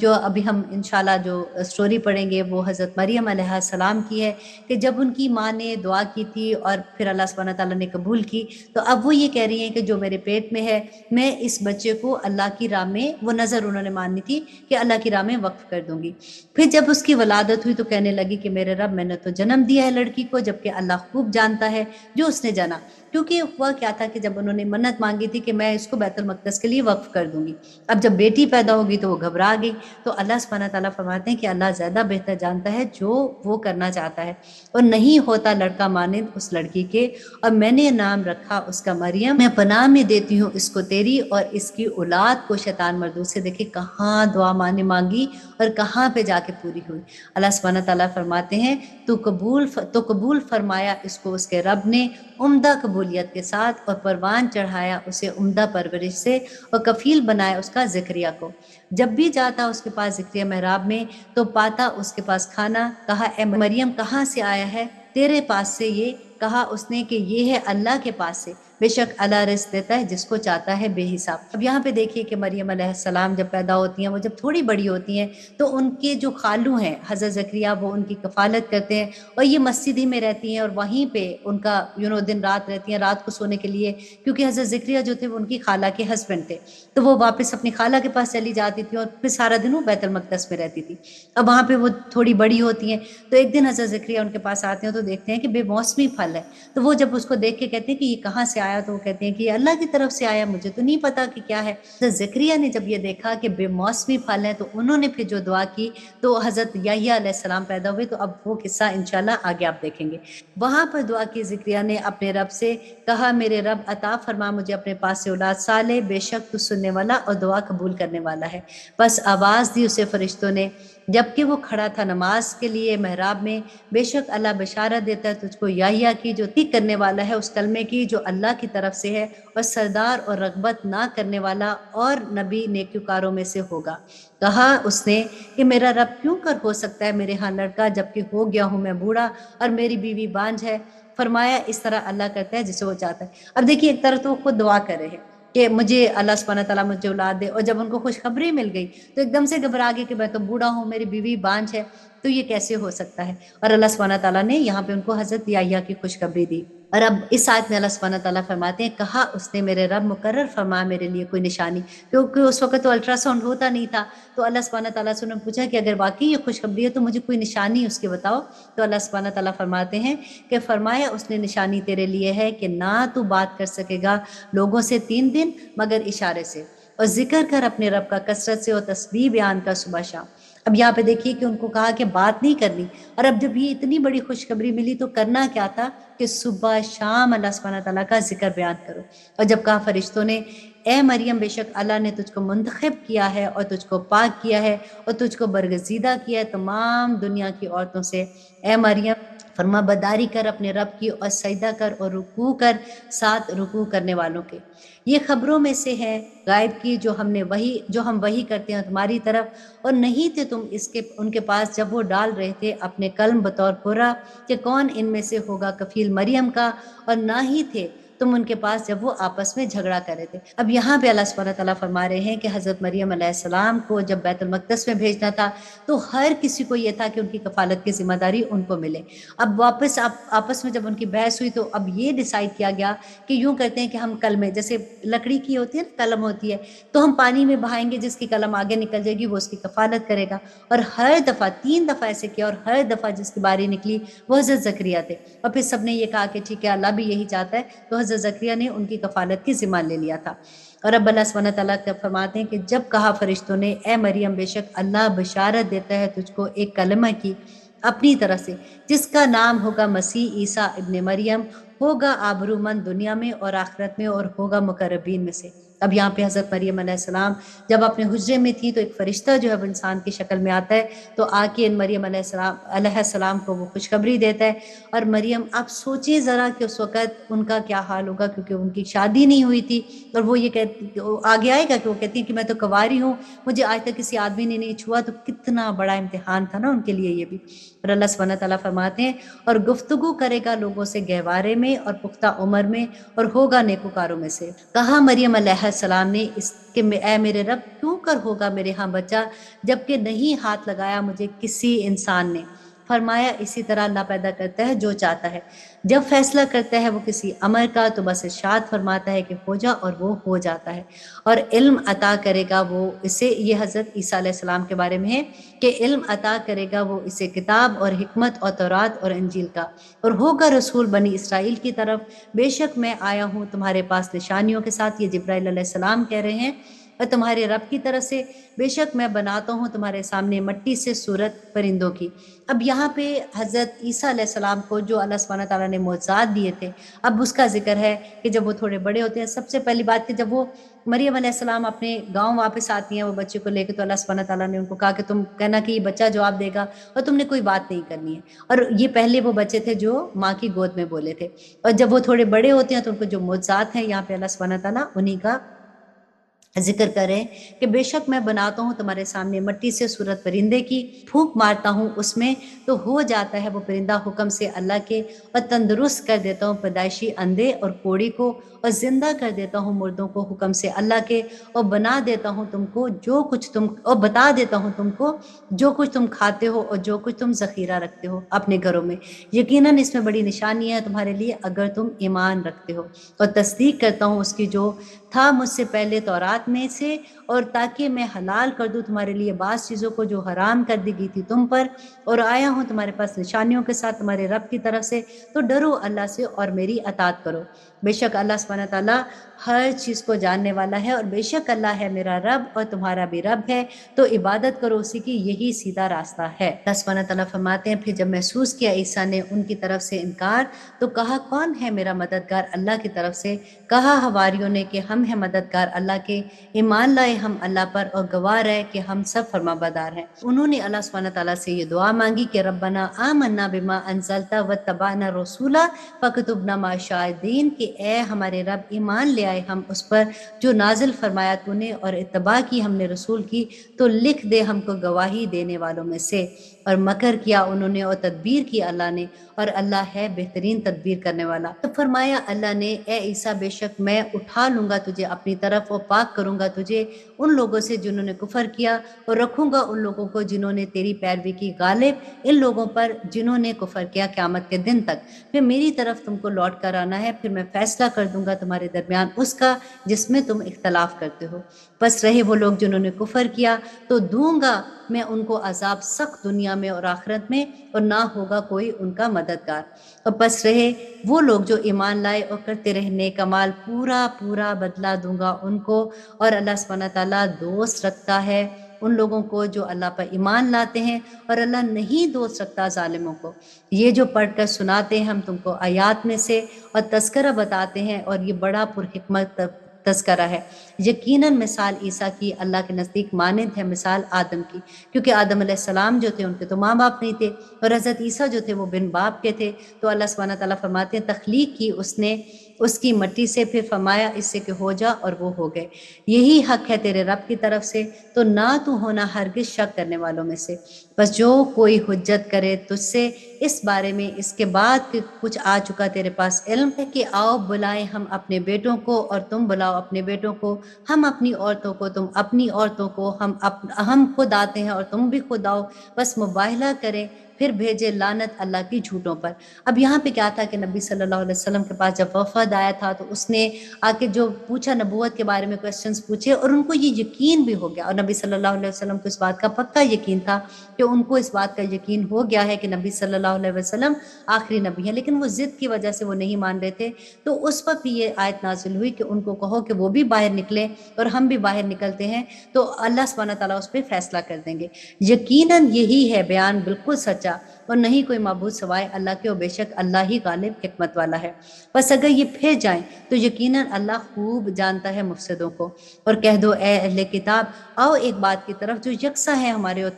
جو ابھی ہم انشاءاللہ جو سٹوری پڑھیں گے وہ حضرت مریم علیہ السلام کی ہے، کہ جب ان کی ماں نے دعا کی تھی اور پھر اللہ سبحانہ تعالیٰ نے قبول کی، تو اب وہ یہ کہہ رہی ہیں کہ جو میرے پیٹ میں ہے میں اس بچے کو اللہ کی راہ میں، وہ نظر انہوں نے ماننی تھی کہ اللہ کی راہ میں وقف کر دوں گی۔ پھر جب اس کی ولادت ہوئی تو کہنے لگی کہ میرے رب میں نے تو جنم دیا ہے لڑکی کو، جبکہ اللہ خوب جانتا ہے جو اس نے جنا، کیونکہ ہوا کیا تھا کہ جب انہوں نے منت مانگی تھی کہ میں اس کو بیت المقدس کے لیے وقف کر دوں گی، اب جب بیٹی پیدا ہوگی تو وہ گھبرا گئی، تو اللہ سبحانہ تعالیٰ فرماتے ہیں کہ اللہ زیادہ بہتر جانتا ہے جو وہ کرنا چاہتا ہے، اور نہیں ہوتا لڑکا مانند اس لڑکی کے، اور میں نے نام رکھا اس کا مریم، میں پناہ میں دیتی ہوں اس کو تیری اور اس کی اولاد کو شیطان مردود سے۔ دیکھیں کہاں دعا مانگی اور کہاں پہ جا کے پوری ہوئی۔ اللہ سبحانہ تعالیٰ فرماتے ہیں تو قبول فرمایا اس کو اس کے رب نے عمدہ قبولیت کے ساتھ، اور پروان چڑھایا اسے عمدہ پرورش سے، اور کفیل بنایا اس کا زکریا کو۔ جب بھی جاتا اس کے پاس زکریا محراب میں تو پاتا اس کے پاس کھانا، کہا اے مریم کہاں سے آیا ہے تیرے پاس سے یہ؟ کہا اس نے کہ یہ ہے اللہ کے پاس سے، بے شک اللہ رزق دیتا ہے جس کو چاہتا ہے بے حساب۔ اب یہاں پہ دیکھیے کہ مریم علیہ السلام جب پیدا ہوتی ہیں، وہ جب تھوڑی بڑی ہوتی ہیں تو ان کے جو خالو ہیں حضرت زکریا وہ ان کی کفالت کرتے ہیں، اور یہ مسجد ہی میں رہتی ہیں، اور وہیں پہ ان کا دن رات رہتی ہیں رات کو سونے کے لیے، کیونکہ حضرت زکریا جو تھے وہ ان کی خالہ کے ہسبینڈ تھے، تو وہ واپس اپنی خالہ کے پاس چلی جاتی تھی، اور پھر سارا دن وہ بیت المقدس میں رہتی تھی۔ اب وہاں پہ وہ تھوڑی بڑی ہوتی ہیں تو ایک دن حضرت زکریا ان کے پاس آتے ہیں تو دیکھتے ہیں کہ بے موسمی پھل ہے، تو وہ جب اس کو دیکھ کے کہتے ہیں کہ یہ کہاں سے آیا، تو وہ کہتے ہیں کہ یہ اللہ کی طرف سے آیا، مجھے تو نہیں پتا کہ کیا ہے۔ حضرت زکریا نے جب یہ دیکھا کہ بے موسمی پھل ہیں تو انہوں نے پھر جو دعا کی تو حضرت یحییٰ علیہ السلام پیدا ہوئے، تو اب وہ قصہ انشاءاللہ آگے آپ دیکھیں گے۔ وہاں پر دعا کی زکریا نے اپنے رب سے، کہا میرے رب عطا فرما مجھے اپنے پاس سے اولاد صالح، بے شک تو سننے والا اور دعا قبول کرنے والا ہے۔ بس آواز دی اسے فرشتوں نے جبکہ وہ کھڑا تھا نماز کے لیے محراب میں، بے شک اللہ بشارت دیتا ہے تجھ کو یحییٰ کی جو تصدیق کرنے والا ہے اس کلمے کی جو اللہ کی طرف سے ہے، اور سردار اور رغبت نہ کرنے والا اور نبی نیکوکاروں میں سے ہوگا۔ کہا اس نے کہ میرا رب کیوں کر ہو سکتا ہے میرے ہاں لڑکا، جبکہ ہو گیا ہوں میں بوڑھا اور میری بیوی بانجھ ہے؟ فرمایا اس طرح اللہ کرتا ہے جسے وہ چاہتا ہے۔ اب دیکھیے ایک طرف تو وہ خود دعا کر رہے ہیں کہ مجھے اللہ سبحانہ تعالیٰ مجھے اولاد دے، اور جب ان کو خوشخبری مل گئی تو ایک دم سے گھبرا گئے کہ میں تو بوڑھا ہوں، میری بیوی بانجھ ہے، تو یہ کیسے ہو سکتا ہے؟ اور اللہ سبحانہ تعالیٰ نے یہاں پہ ان کو حضرت یحییٰ کی خوشخبری دی۔ اور اب اس آیت میں اللہ سبحانہ تعالیٰ فرماتے ہیں کہا اس نے میرے رب مقرر فرما میرے لیے کوئی نشانی، کیونکہ اس وقت تو الٹرا ساؤنڈ ہوتا نہیں تھا، تو اللہ سبحانہ تعالیٰ سے انہوں نے پوچھا کہ اگر واقعی یہ خوشخبری ہے تو مجھے کوئی نشانی اس کے بتاؤ۔ تو اللہ سبحانہ تعالیٰ فرماتے ہیں کہ فرمایا اس نے نشانی تیرے لیے ہے کہ نہ تو بات کر سکے گا لوگوں سے 3 دن مگر اشارے سے، اور ذکر کر اپنے رب کا کثرت سے اور تسبیح بیان کر صبح شام۔ اب یہاں پہ دیکھیے کہ ان کو کہا کہ بات نہیں کرنی، اور اب جب یہ اتنی بڑی خوشخبری ملی تو کرنا کیا تھا کہ صبح شام اللہ سبحانہ تعالیٰ کا ذکر بیان کرو۔ اور جب کہا فرشتوں نے اے مریم بے شک اللہ نے تجھ کو منتخب کیا ہے اور تجھ کو پاک کیا ہے اور تجھ کو برگزیدہ کیا ہے تمام دنیا کی عورتوں سے، اے مریم فرما بداری کر اپنے رب کی اور سجدہ کر اور رکوع کر ساتھ رکوع کرنے والوں کے۔ یہ خبروں میں سے ہے غائب کی جو ہم وحی کرتے ہیں تمہاری طرف، اور نہیں تھے تم ان کے پاس جب وہ ڈال رہے تھے اپنے کلم بطور پورا کہ کون ان میں سے ہوگا کفیل مریم کا، اور نہ ہی تھے تم ان کے پاس جب وہ آپس میں جھگڑا کر رہے تھے۔ اب یہاں پہ اللہ سبحانہ تعالیٰ فرما رہے ہیں کہ حضرت مریم علیہ السلام کو جب بیت المقدس میں بھیجنا تھا تو ہر کسی کو یہ تھا کہ ان کی کفالت کی ذمہ داری ان کو ملے۔ اب واپس آپس میں جب ان کی بحث ہوئی تو اب یہ ڈیسائیڈ کیا گیا کہ یوں کرتے ہیں کہ ہم کلمے جیسے لکڑی کی ہوتی ہے نا قلم ہوتی ہے، تو ہم پانی میں بہائیں گے، جس کی قلم آگے نکل جائے گی وہ اس کی کفالت کرے گا۔ اور ہر دفعہ 3 دفعہ ایسے کیا، اور ہر دفعہ جس کی باری نکلی وہ حضرت زکریا تھے، اور پھر سب نے یہ کہا کہ ٹھیک ہے اللہ بھی یہی چاہتا ہے، تو حضرت زکریا نے ان کی کفالت کی ذمہ لے لیا تھا۔ اور اب اللہ سبحانہ تعالیٰ فرماتے ہیں کہ جب کہا فرشتوں نے اے مریم بے شک اللہ بشارت دیتا ہے تجھ کو ایک کلمہ کی اپنی طرف سے جس کا نام ہوگا مسیح عیسیٰ ابن مریم، ہوگا آبرومند دنیا میں اور آخرت میں، اور ہوگا مقربین میں سے۔ اب یہاں پہ حضرت مریم علیہ السلام جب اپنے حجرے میں تھی تو ایک فرشتہ جو ہے وہ انسان کی شکل میں آتا ہے، تو آ کے مریم علیہ السلام کو وہ خوشخبری دیتا ہے۔ اور مریم آپ سوچیں ذرا کہ اس وقت ان کا کیا حال ہوگا، کیونکہ ان کی شادی نہیں ہوئی تھی، اور وہ یہ کہتی آگے آئے گا کہ وہ کہتی ہیں کہ میں تو کنواری ہوں، مجھے آج تک کسی آدمی نے نہیں چھوا، تو کتنا بڑا امتحان تھا نا ان کے لیے یہ بھی۔ اور اللہ سبحانہ تعالیٰ فرماتے ہیں اور گفتگو کرے گا لوگوں سے گہوارے میں اور پختہ عمر میں، اور ہوگا نیکوکاروں میں سے۔ کہا مریم علیہ السلام نے اس کہ اے میرے رب کیوں کر ہوگا میرے ہاں بچہ، جبکہ نہیں ہاتھ لگایا مجھے کسی انسان نے؟ فرمایا اسی طرح اللہ پیدا کرتا ہے جو چاہتا ہے، جب فیصلہ کرتا ہے وہ کسی امر کا تو بس ارشاد فرماتا ہے کہ ہو جا اور وہ ہو جاتا ہے۔ اور علم عطا کرے گا وہ اسے، یہ حضرت عیسیٰ علیہ السلام کے بارے میں ہے کہ علم عطا کرے گا وہ اسے کتاب اور حکمت اور تورات اور انجیل کا، اور ہوگا رسول بنی اسرائیل کی طرف، بے شک میں آیا ہوں تمہارے پاس نشانیوں کے ساتھ، یہ جبرائیل علیہ السلام کہہ رہے ہیں، اور تمہارے رب کی طرف سے، بے شک میں بناتا ہوں تمہارے سامنے مٹی سے صورت پرندوں کی۔ اب یہاں پہ حضرت عیسیٰ علیہ السلام کو جو اللہ سبحانہ تعالیٰ نے معجزات دیے تھے، اب اس کا ذکر ہے کہ جب وہ تھوڑے بڑے ہوتے ہیں، سب سے پہلی بات کہ جب وہ مریم علیہ السلام اپنے گاؤں واپس آتی ہیں وہ بچے کو لے کے، تو اللہ سبحانہ تعالیٰ نے ان کو کہا کہ تم کہنا کہ یہ بچہ جواب دے گا اور تم نے کوئی بات نہیں کرنی ہے۔ اور یہ پہلے وہ بچے تھے جو ماں کی گود میں بولے تھے، اور جب وہ تھوڑے بڑے ہوتے ہیں تو ان کو جو معجزات ہیں یہاں پہ اللہ سبحانہ تعالیٰ انہی کا ذکر کریں کہ بے شک میں بناتا ہوں تمہارے سامنے مٹی سے صورت پرندے کی، پھونک مارتا ہوں اس میں تو ہو جاتا ہے وہ پرندہ حکم سے اللہ کے، اور تندرست کر دیتا ہوں پیدائشی اندھے اور کوڑی کو، اور زندہ کر دیتا ہوں مردوں کو حکم سے اللہ کے، اور بنا دیتا ہوں تم کو جو کچھ تم، اور بتا دیتا ہوں تم کو جو کچھ تم کھاتے ہو اور جو کچھ تم ذخیرہ رکھتے ہو اپنے گھروں میں، یقیناً اس میں بڑی نشانی ہے تمہارے لیے اگر تم ایمان رکھتے ہو، اور تصدیق کرتا ہوں اس کی جو تھا مجھ سے پہلے تورات میں سے، اور تاکہ میں حلال کر دوں تمہارے لیے بعض چیزوں کو جو حرام کر دی گئی تھی تم پر، اور آیا ہوں تمہارے پاس نشانیوں کے ساتھ تمہارے رب کی طرف سے، تو ڈرو اللہ سے اور میری اطاعت کرو، بے شک اللہ سبحانہ تعالیٰ ہر چیز کو جاننے والا ہے، اور بے شک اللہ ہے میرا رب اور تمہارا بھی رب ہے، تو عبادت کرو اسی کی، یہی سیدھا راستہ ہے۔ اللہ سبحانہ تعالیٰ فرماتے ہیں پھر جب محسوس کیا عیسیٰ نے ان کی طرف سے انکار، تو کہا کون ہے میرا مددگار اللہ کی طرف سے؟ کہا حواریوں نے کہ ہم ہم ہیں مددگار اللہ کے، ایمان لائے ہم اللہ پر اور گواہ رہے کہ ہم سب فرما بردار ہیں۔ انہوں نے اللہ سبحانہ تعالیٰ سے یہ دعا مانگی کہ ربنا آمنا بما انزلتا واتبعنا رسولا فاکتبنا مع الشاہدین، کہ اے ہمارے رب ایمان لے آئے ہم اس پر جو نازل فرمایا تو نے، اور اتباع کی ہم نے رسول کی، تو لکھ دے ہم کو گواہی دینے والوں میں سے۔ اور مکر کیا انہوں نے اور تدبیر کی اللہ نے، اور اللہ ہے بہترین تدبیر کرنے والا۔ تو فرمایا اللہ نے، اے عیسیٰ بے شک میں اٹھا لوں گا تجھے اپنی طرف اور پاک کروں گا تجھے ان لوگوں سے جنہوں نے کفر کیا، اور رکھوں گا ان لوگوں کو جنہوں نے تیری پیروی کی غالب ان لوگوں پر جنہوں نے کفر کیا قیامت کے دن تک۔ پھر میری طرف تم کو لوٹ کر آنا ہے، پھر میں فیصلہ کر دوں گا تمہارے درمیان اس کا جس میں تم اختلاف کرتے ہو۔ بس رہے وہ لوگ جنہوں نے کفر کیا تو دوں گا میں ان کو عذاب سخت دنیا میں اور آخرت میں، اور نہ ہوگا کوئی ان کا مددگار۔ اور بس رہے وہ لوگ جو ایمان لائے اور کرتے رہے نیک اعمال، پورا پورا بدلہ دوں گا ان کو۔ اور اللہ سبحانہ تعالیٰ دوست رکھتا ہے ان لوگوں کو جو اللہ پر ایمان لاتے ہیں، اور اللہ نہیں دوست رکھتا ظالموں کو۔ یہ جو پڑھ کر سناتے ہیں ہم تم کو آیات میں سے اور تذکرہ بتاتے ہیں، اور یہ بڑا پرحکمت تذکرہ ہے۔ یقیناً مثال عیسیٰ کی اللہ کے نزدیک مانند ہے مثال آدم کی، کیونکہ آدم علیہ السلام جو تھے ان کے تو ماں باپ نہیں تھے، اور حضرت عیسیٰ جو تھے وہ بن باپ کے تھے۔ تو اللہ سبحانہ تعالیٰ فرماتے ہیں تخلیق کی اس نے اس کی مٹی سے، پھر فرمایا اس سے کہ ہو جا، اور وہ ہو گئے۔ یہی حق ہے تیرے رب کی طرف سے، تو نہ تو ہونا ہرگز شک کرنے والوں میں سے۔ بس جو کوئی حجت کرے تجھ سے اس بارے میں اس کے بعد کہ کچھ آ چکا تیرے پاس علم ہے، کہ آؤ بلائیں ہم اپنے بیٹوں کو اور تم بلاؤ اپنے بیٹوں کو، ہم اپنی عورتوں کو تم اپنی عورتوں کو، ہم خود آتے ہیں اور تم بھی خود آؤ، بس مباہلہ کریں، پھر بھیجے لعنت اللہ کی جھوٹوں پر۔ اب یہاں پہ کیا تھا کہ نبی صلی اللہ علیہ وسلم کے پاس جب وفد آیا تھا تو اس نے آ کے جو پوچھا نبوت کے بارے میں کوسچنز پوچھے، اور ان کو یہ یقین بھی ہو گیا، اور نبی صلی اللہ علیہ وسلم کو اس بات کا پکا یقین تھا کہ ان کو اس بات کا یقین ہو گیا ہے کہ نبی صلی اللہ علیہ وسلم آخری نبی ہے، لیکن وہ ضد کی وجہ سے وہ نہیں مان رہے تھے۔ تو اس وقت بھی یہ آیت نازل ہوئی کہ ان کو کہو کہ وہ بھی باہر نکلیں اور ہم بھی باہر نکلتے ہیں، تو اللہ سبحانہ تعالیٰ اس پہ فیصلہ کر دیں گے۔ یقیناً یہی ہے بیان بالکل سچا، اور نہیں کوئی معبود سوائے اللہ کے، اور بے شک اللہ ہی غالب حکمت والا ہے۔ بس اگر یہ پھر جائیں تو یقیناً اللہ خوب جانتا ہے مفسدوں کو۔ اور کہہ دو اے اہل کتاب، آؤ ایک بات کی طرف جو یکساں ہے ہمارے اور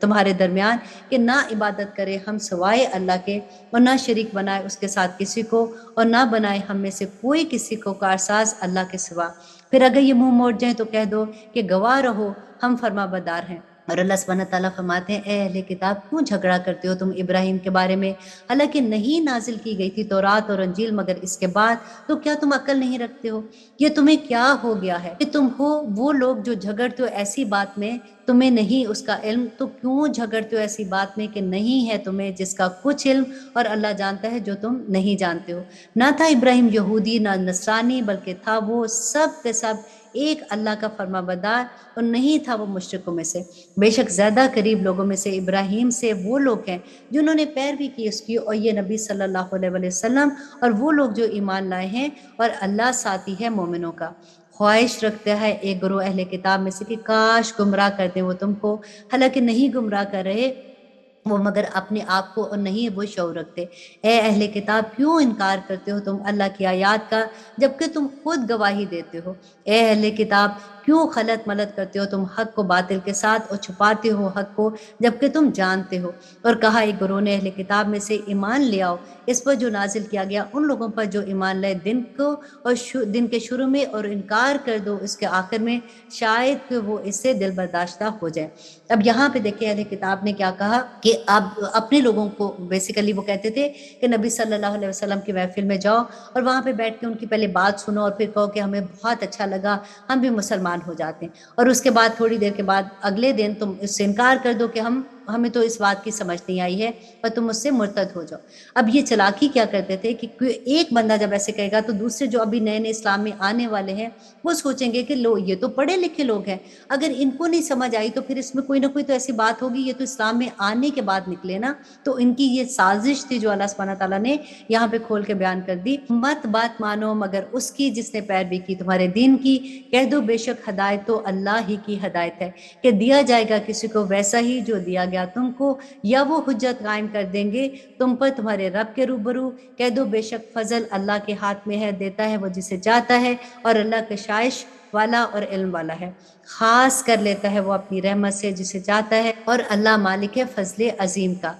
تمہارے درمیان، کہ نہ عبادت کرے ہم سوائے اللہ کے، اور نہ شریک بنائے اس کے ساتھ کسی کو، اور نہ بنائے ہم میں سے کوئی کسی کو کارساز اللہ کے سوا۔ پھر اگر یہ منہ موڑ جائیں تو کہہ دو کہ گواہ رہو ہم فرما بردار ہیں۔ اور اللہ سبحانہ تعالیٰ فرماتے ہیں اے اہل کتاب کیوں جھگڑا کرتے ہو تم ابراہیم کے بارے میں، حالانکہ نہیں نازل کی گئی تھی تورات اور انجیل مگر اس کے بعد، تو کیا تم عقل نہیں رکھتے ہو؟ یہ تمہیں کیا ہو گیا ہے کہ تم ہو وہ لوگ جو جھگڑتے ہو ایسی بات میں تمہیں نہیں اس کا علم؟ تو کیوں جھگڑتے ہو ایسی بات میں کہ نہیں ہے تمہیں جس کا کچھ علم، اور اللہ جانتا ہے جو تم نہیں جانتے ہو۔ نہ تھا ابراہیم یہودی نہ نصرانی، بلکہ تھا وہ سب کے سب ایک اللہ کا فرما بردار، اور نہیں تھا وہ مشرکوں میں سے۔ بے شک زیادہ قریب لوگوں میں سے ابراہیم سے وہ لوگ ہیں جنہوں نے پیروی کی اس کی، اور یہ نبی صلی اللہ علیہ وسلم، اور وہ لوگ جو ایمان لائے ہیں، اور اللہ ساتھی ہے مومنوں کا۔ خواہش رکھتا ہے ایک گروہ اہل کتاب میں سے کہ کاش گمراہ کر دیں وہ تم کو، حالانکہ نہیں گمراہ کر رہے وہ مگر اپنے آپ کو، اور نہیں وہ شعور رکھتے۔ اے اہل کتاب کیوں انکار کرتے ہو تم اللہ کی آیات کا جبکہ تم خود گواہی دیتے ہو؟ اے اہل کتاب کیوں خلط ملط کرتے ہو تم حق کو باطل کے ساتھ، اور چھپاتے ہو حق کو جبکہ تم جانتے ہو؟ اور کہا ایک گروہ نے اہل کتاب میں سے ایمان لے آؤ اس پر جو نازل کیا گیا ان لوگوں پر جو ایمان لائے دن کو، اور دن کے شروع میں، اور انکار کر دو اس کے آخر میں، شاید کہ وہ اس سے دل برداشتہ ہو جائے۔ اب یہاں پہ دیکھیں اہل کتاب نے کیا کہا کہ اب اپنے لوگوں کو بیسیکلی وہ کہتے تھے کہ نبی صلی اللہ علیہ وسلم کی محفل میں جاؤ اور وہاں پہ بیٹھ کے ان کی پہلے بات سنو، اور پھر کہو کہ ہمیں بہت اچھا لگا ہم بھی مسلمان ہو جاتے ہیں، اور اس کے بعد تھوڑی دیر کے بعد اگلے دن تم اس سے انکار کر دو کہ ہمیں تو اس بات کی سمجھ نہیں آئی ہے، اور تم اس سے مرتد ہو جاؤ۔ اب یہ چلاکی کیا کرتے تھے کہ ایک بندہ جب ایسے کہے گا تو دوسرے جو ابھی نئے نئے اسلام میں آنے والے ہیں وہ سوچیں گے کہ لو یہ تو پڑھے لکھے لوگ ہیں، اگر ان کو نہیں سمجھ آئی تو پھر اس میں کوئی نہ کوئی تو ایسی بات ہوگی، یہ تو اسلام میں آنے کے بعد نکلے نا۔ تو ان کی یہ سازش تھی جو اللہ سبحانہ تعالیٰ نے یہاں پہ کھول کے بیان کر دی۔ مت بات مانو مگر اس کی جس نے پیروی کی تمہارے دین کی، کہہ دو بے شک ہدایت تو اللہ ہی کی ہدایت ہے، کہ دیا جائے گا کسی کو ویسا ہی جو دیا گیا تم کو، یا وہ حجت قائم کر دیں گے تم پر تمہارے رب کے روبرو؟ کہہ دو بے شک فضل اللہ کے ہاتھ میں ہے، دیتا ہے وہ جسے چاہتا ہے، اور اللہ کشائش والا اور علم والا ہے، خاص کر لیتا ہے وہ اپنی رحمت سے جسے چاہتا ہے، اور اللہ مالک ہے فضل عظیم کا۔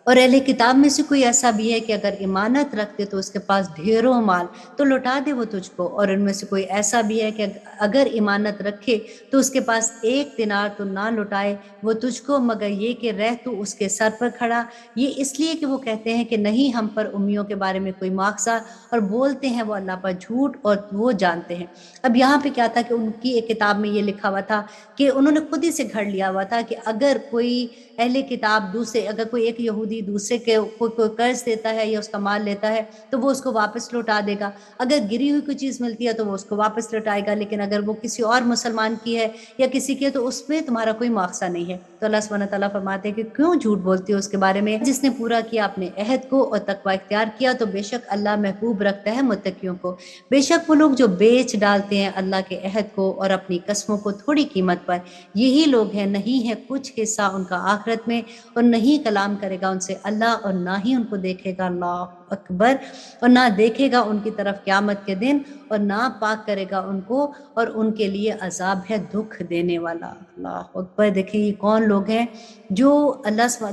اور اہل کتاب میں سے کوئی ایسا بھی ہے کہ اگر امانت رکھتے تو اس کے پاس ڈھیروں مال تو لوٹا دے وہ تجھ کو، اور ان میں سے کوئی ایسا بھی ہے کہ اگر امانت رکھے تو اس کے پاس 1 دینار تو نہ لوٹائے وہ تجھ کو، مگر یہ کہ رہ تو اس کے سر پر کھڑا، یہ اس لیے کہ وہ کہتے ہیں کہ نہیں ہم پر امیوں کے بارے میں کوئی مواخذہ، اور بولتے ہیں وہ اللہ پر جھوٹ اور وہ جانتے ہیں۔ اب یہاں پہ کیا تھا کہ ان کی ایک کتاب میں یہ لکھا ہوا تھا کہ انہوں نے خود ہی سے گھڑ لیا ہوا تھا کہ اگر کوئی اہل کتاب اگر کوئی ایک یہودی دوسرے کے کوئی قرض دیتا ہے یا اس کا مال لیتا ہے تو وہ اس کو واپس لوٹا دے گا، اگر گری ہوئی کوئی چیز ملتی ہے تو وہ اس کو واپس لوٹائے گا، لیکن اگر وہ کسی اور مسلمان کی ہے یا کسی کی ہے تو اس میں تمہارا کوئی مواخذہ نہیں ہے۔ تو اللہ سبحانہ تعالیٰ فرماتے ہیں کہ کیوں جھوٹ بولتی ہو اس کے بارے میں، جس نے پورا کیا اپنے عہد کو اور تقوی اختیار کیا تو بے شک اللہ محبوب رکھتا ہے متقیوں کو۔ بے شک وہ لوگ جو بیچ ڈالتے ہیں اللہ کے عہد کو اور اپنی قسموں کو تھوڑی قیمت پر، یہی لوگ ہیں نہیں ہے کچھ حصہ ان کا آخرت میں، اور نہیں کلام کرے گا ان سے اللہ، اور نہ ہی ان کو دیکھے گا اللہ اکبر، اور نہ دیکھے گا ان کی طرف قیامت کے دن، اور نہ پاک کرے گا ان کو، اور ان کے لیے عذاب ہے دکھ دینے والا۔ اللہ اکبر۔ دیکھیں یہ کون لوگ ہیں جو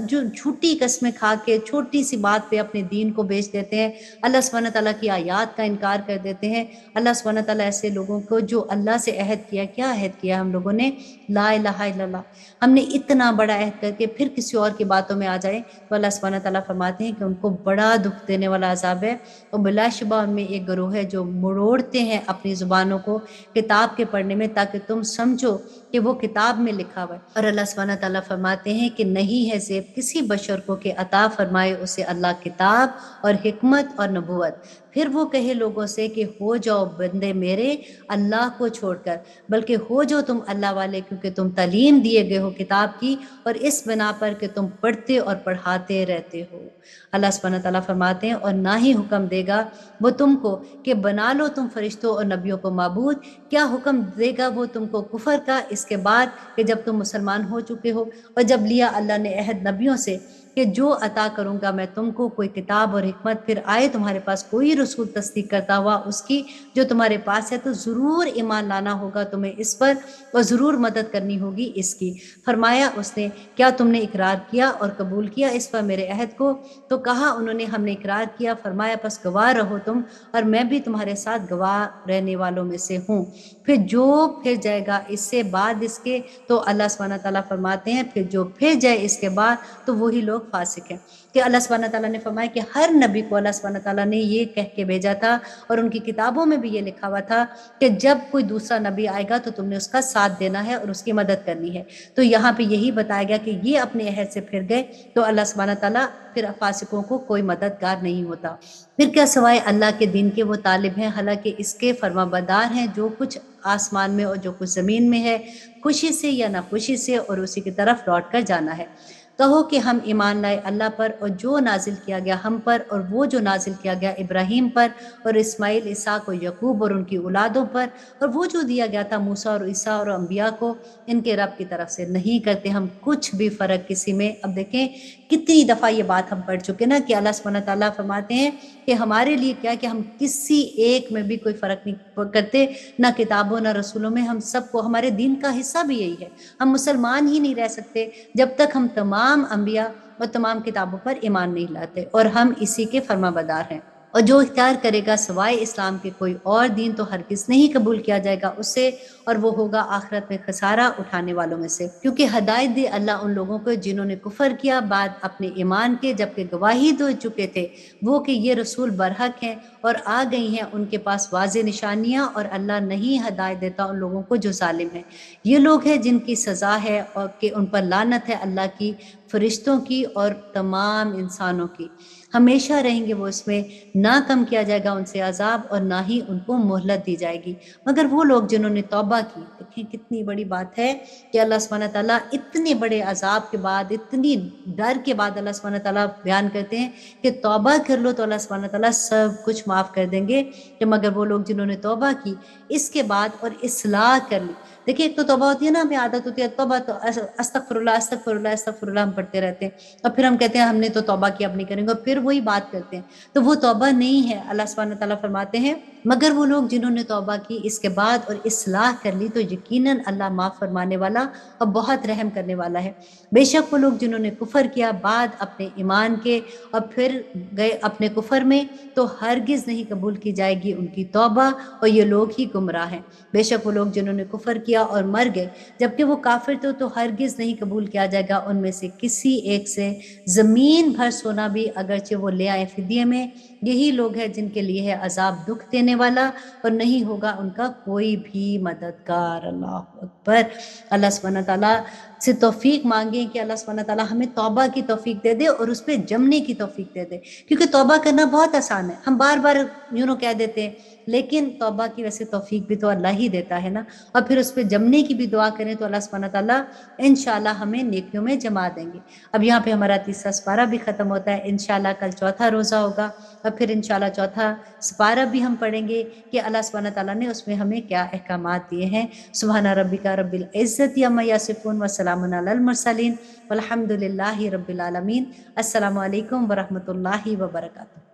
جو جھوٹی قسمیں کھا کے چھوٹی سی بات پہ اپنے دین کو بیچ دیتے ہیں، اللہ سبحانہ تعالیٰ کی آیات کا انکار کر دیتے ہیں۔ اللہ سبحانہ تعالیٰ ایسے لوگوں کو جو اللہ سے عہد کیا، کیا عہد کیا ہم لوگوں نے؟ لا الہ الا اللہ۔ ہم نے اتنا بڑا عہد کر کے پھر کسی اور کی باتوں میں آ جائیں تو اللہ سبحانہ تعالیٰ فرماتے ہیں کہ ان کو بڑا دکھ دینے والا عذاب ہے، اور بلا شبہ ان میں ایک گروہ ہے جو مروڑتے ہیں اپنی زبانوں کو کتاب کے پڑھنے میں تاکہ تم سمجھو کہ وہ کتاب میں لکھا ہوا ہے۔ اور اللہ سبحانہ تعالیٰ فرماتے ہیں کہ نہیں ہے زیب کسی بشر کو کہ عطا فرمائے اسے اللہ کتاب اور حکمت اور نبوت، پھر وہ کہے لوگوں سے کہ ہو جاؤ بندے میرے اللہ کو چھوڑ کر، بلکہ ہو جو تم اللہ والے کیونکہ تم تعلیم دیے گئے ہو کتاب کی، اور اس بنا پر کہ تم پڑھتے اور پڑھاتے رہتے ہو۔ اللہ سبحانہ تعالیٰ فرماتے ہیں اور نہ ہی حکم دے گا وہ تم کو کہ بنا لو تم فرشتوں اور نبیوں کو معبود، کیا حکم دے گا وہ تم کو کفر کا اس کے بعد کہ جب تم مسلمان ہو چکے ہو، اور جب لیا اللہ نے عہد نبیوں سے کہ جو عطا کروں گا میں تم کو کوئی کتاب اور حکمت، پھر آئے تمہارے پاس کوئی رسول تصدیق کرتا ہوا اس کی جو تمہارے پاس ہے، تو ضرور ایمان لانا ہوگا تمہیں اس پر، اور ضرور مدد کرنی ہوگی اس کی۔ فرمایا اس نے کیا تم نے اقرار کیا اور قبول کیا اس پر میرے عہد کو؟ تو کہا انہوں نے ہم نے اقرار کیا۔ فرمایا پس گواہ رہو تم، اور میں بھی تمہارے ساتھ گواہ رہنے والوں میں سے ہوں۔ پھر جو پھر جائے گا اس سے بعد اس کے، تو اللہ سبحانہ تعالیٰ فرماتے ہیں پھر جو پھر جائے اس کے بعد تو وہی لوگ فاسق ہیں۔ کہ اللہ سبحانہ تعالیٰ نے فرمایا کہ ہر نبی کو اللہ سبحانہ تعالیٰ نے یہ کہہ کے بھیجا تھا، اور ان کی کتابوں میں بھی یہ لکھا ہوا تھا کہ جب کوئی دوسرا نبی آئے گا تو تم نے اس کا ساتھ دینا ہے اور اس کی مدد کرنی ہے۔ تو یہاں پہ یہی بتایا گیا کہ یہ اپنے عہد سے پھر گئے تو اللہ سبحانہ تعالیٰ پھر فاسقوں کو کوئی مددگار نہیں ہوتا۔ پھر کیا سوائے اللہ کے دین کے وہ طالب ہیں، حالانکہ اس کے فرما بردار ہیں جو کچھ آسمان میں اور جو کچھ زمین میں ہے، خوشی سے یا ناخوشی سے، اور اسی کی طرف لوٹ کر جانا ہے۔ کہو کہ ہم ایمان لائے اللہ پر اور جو نازل کیا گیا ہم پر، اور وہ جو نازل کیا گیا ابراہیم پر اور اسماعیل، اسحاق اور یعقوب اور ان کی اولادوں پر، اور وہ جو دیا گیا تھا موسیٰ اور عیسیٰ اور انبیاء کو ان کے رب کی طرف سے، نہیں کرتے ہم کچھ بھی فرق کسی میں۔ اب دیکھیں کتنی دفعہ یہ بات ہم پڑھ چکے نا کہ اللہ سبحانہ تعالیٰ فرماتے ہیں کہ ہمارے لیے کیا کہ ہم کسی ایک میں بھی کوئی فرق نہیں کرتے، نہ کتابوں نہ رسولوں میں، ہم سب کو، ہمارے دین کا حصہ بھی یہی ہے۔ ہم مسلمان ہی نہیں رہ سکتے جب تک ہم تمام انبیاء اور تمام کتابوں پر ایمان نہیں لاتے، اور ہم اسی کے فرما بردار ہیں۔ اور جو اختیار کرے گا سوائے اسلام کے کوئی اور دین تو ہرگز نہیں قبول کیا جائے گا اس سے، اور وہ ہوگا آخرت میں خسارہ اٹھانے والوں میں سے۔ کیونکہ ہدایت دے اللہ ان لوگوں کو جنہوں نے کفر کیا بعد اپنے ایمان کے، جبکہ گواہی دے چکے تھے وہ کہ یہ رسول برحق ہیں، اور آ گئی ہیں ان کے پاس واضح نشانیاں، اور اللہ نہیں ہدایت دیتا ان لوگوں کو جو ظالم ہیں۔ یہ لوگ ہیں جن کی سزا ہے اور کہ ان پر لعنت ہے اللہ کی، فرشتوں کی اور تمام انسانوں کی، ہمیشہ رہیں گے وہ اس میں، نہ کم کیا جائے گا ان سے عذاب اور نہ ہی ان کو مہلت دی جائے گی، مگر وہ لوگ جنہوں نے توبہ کی۔ دیکھیں کتنی بڑی بات ہے کہ اللہ سبحانہ تعالیٰ اتنے بڑے عذاب کے بعد، اتنی ڈر کے بعد اللہ سبحانہ تعالیٰ بیان کرتے ہیں کہ توبہ کر لو تو اللہ سبحانہ تعالیٰ سب کچھ معاف کر دیں گے، کہ مگر وہ لوگ جنہوں نے توبہ کی اس کے بعد اور اصلاح کر لی۔ دیکھیں ایک تو توبہ ہوتی ہے نا، ہمیں عادت ہوتی ہے توبہ تو استغفر اللہ استغفر اللہ استغفر اللہ ہم پڑھتے رہتے ہیں، اور پھر ہم کہتے ہیں ہم نے تو توبہ کی اب نہیں کریں گے، اور پھر وہی بات کرتے ہیں، تو وہ توبہ نہیں ہے۔ اللہ سبحانہ تعالیٰ فرماتے ہیں مگر وہ لوگ جنہوں نے توبہ کی اس کے بعد اور اصلاح کر لی تو یقیناً اللہ معاف فرمانے والا اور بہت رحم کرنے والا ہے۔ بے شک وہ لوگ جنہوں نے کفر کیا بعد اپنے ایمان کے اور پھر گئے اپنے کفر میں، تو ہرگز نہیں قبول کی جائے گی ان کی توبہ، اور یہ لوگ ہی گمراہ ہیں۔ بے شک وہ لوگ جنہوں نے کفر کیا اور مر گئے جبکہ وہ کافر تھے تو ہرگز نہیں قبول کیا جائے گا ان میں سے کسی ایک سے زمین بھر سونا بھی اگرچہ وہ لے آئے فدیے میں۔ یہی لوگ ہیں جن کے لیے ہے عذاب دکھ دینے والا، اور نہیں ہوگا ان کا کوئی بھی مددگار۔ اللہ اکبر۔ اللہ سبحانہ تعالیٰ سے توفیق مانگیں کہ اللہ سبحانہ تعالیٰ ہمیں توبہ کی توفیق دے دے اور اس پہ جمنے کی توفیق دے دے، کیونکہ توبہ کرنا بہت آسان ہے، ہم بار بار کہہ دیتے ہیں، لیکن توبہ کی ویسے توفیق بھی تو اللہ ہی دیتا ہے نا، اور پھر اس پہ جمنے کی بھی دعا کریں تو اللہ سبحانہ تعالیٰ انشاءاللہ ہمیں نیکیوں میں جما دیں گے۔ اب یہاں پہ ہمارا تیسرا سپارہ بھی ختم ہوتا ہے، انشاءاللہ کل چوتھا روزہ ہوگا، اور پھر انشاءاللہ چوتھا سپارہ بھی ہم پڑھیں گے کہ اللہ سبحانہ تعالیٰ نے اس میں ہمیں کیا احکامات دیے ہیں۔ سبحان ربک رب العزت عما یصفون وسلام علی المرسلین والحمد للہ رب العالمین۔ السلام علیکم ورحمۃ اللہ وبرکاتہ۔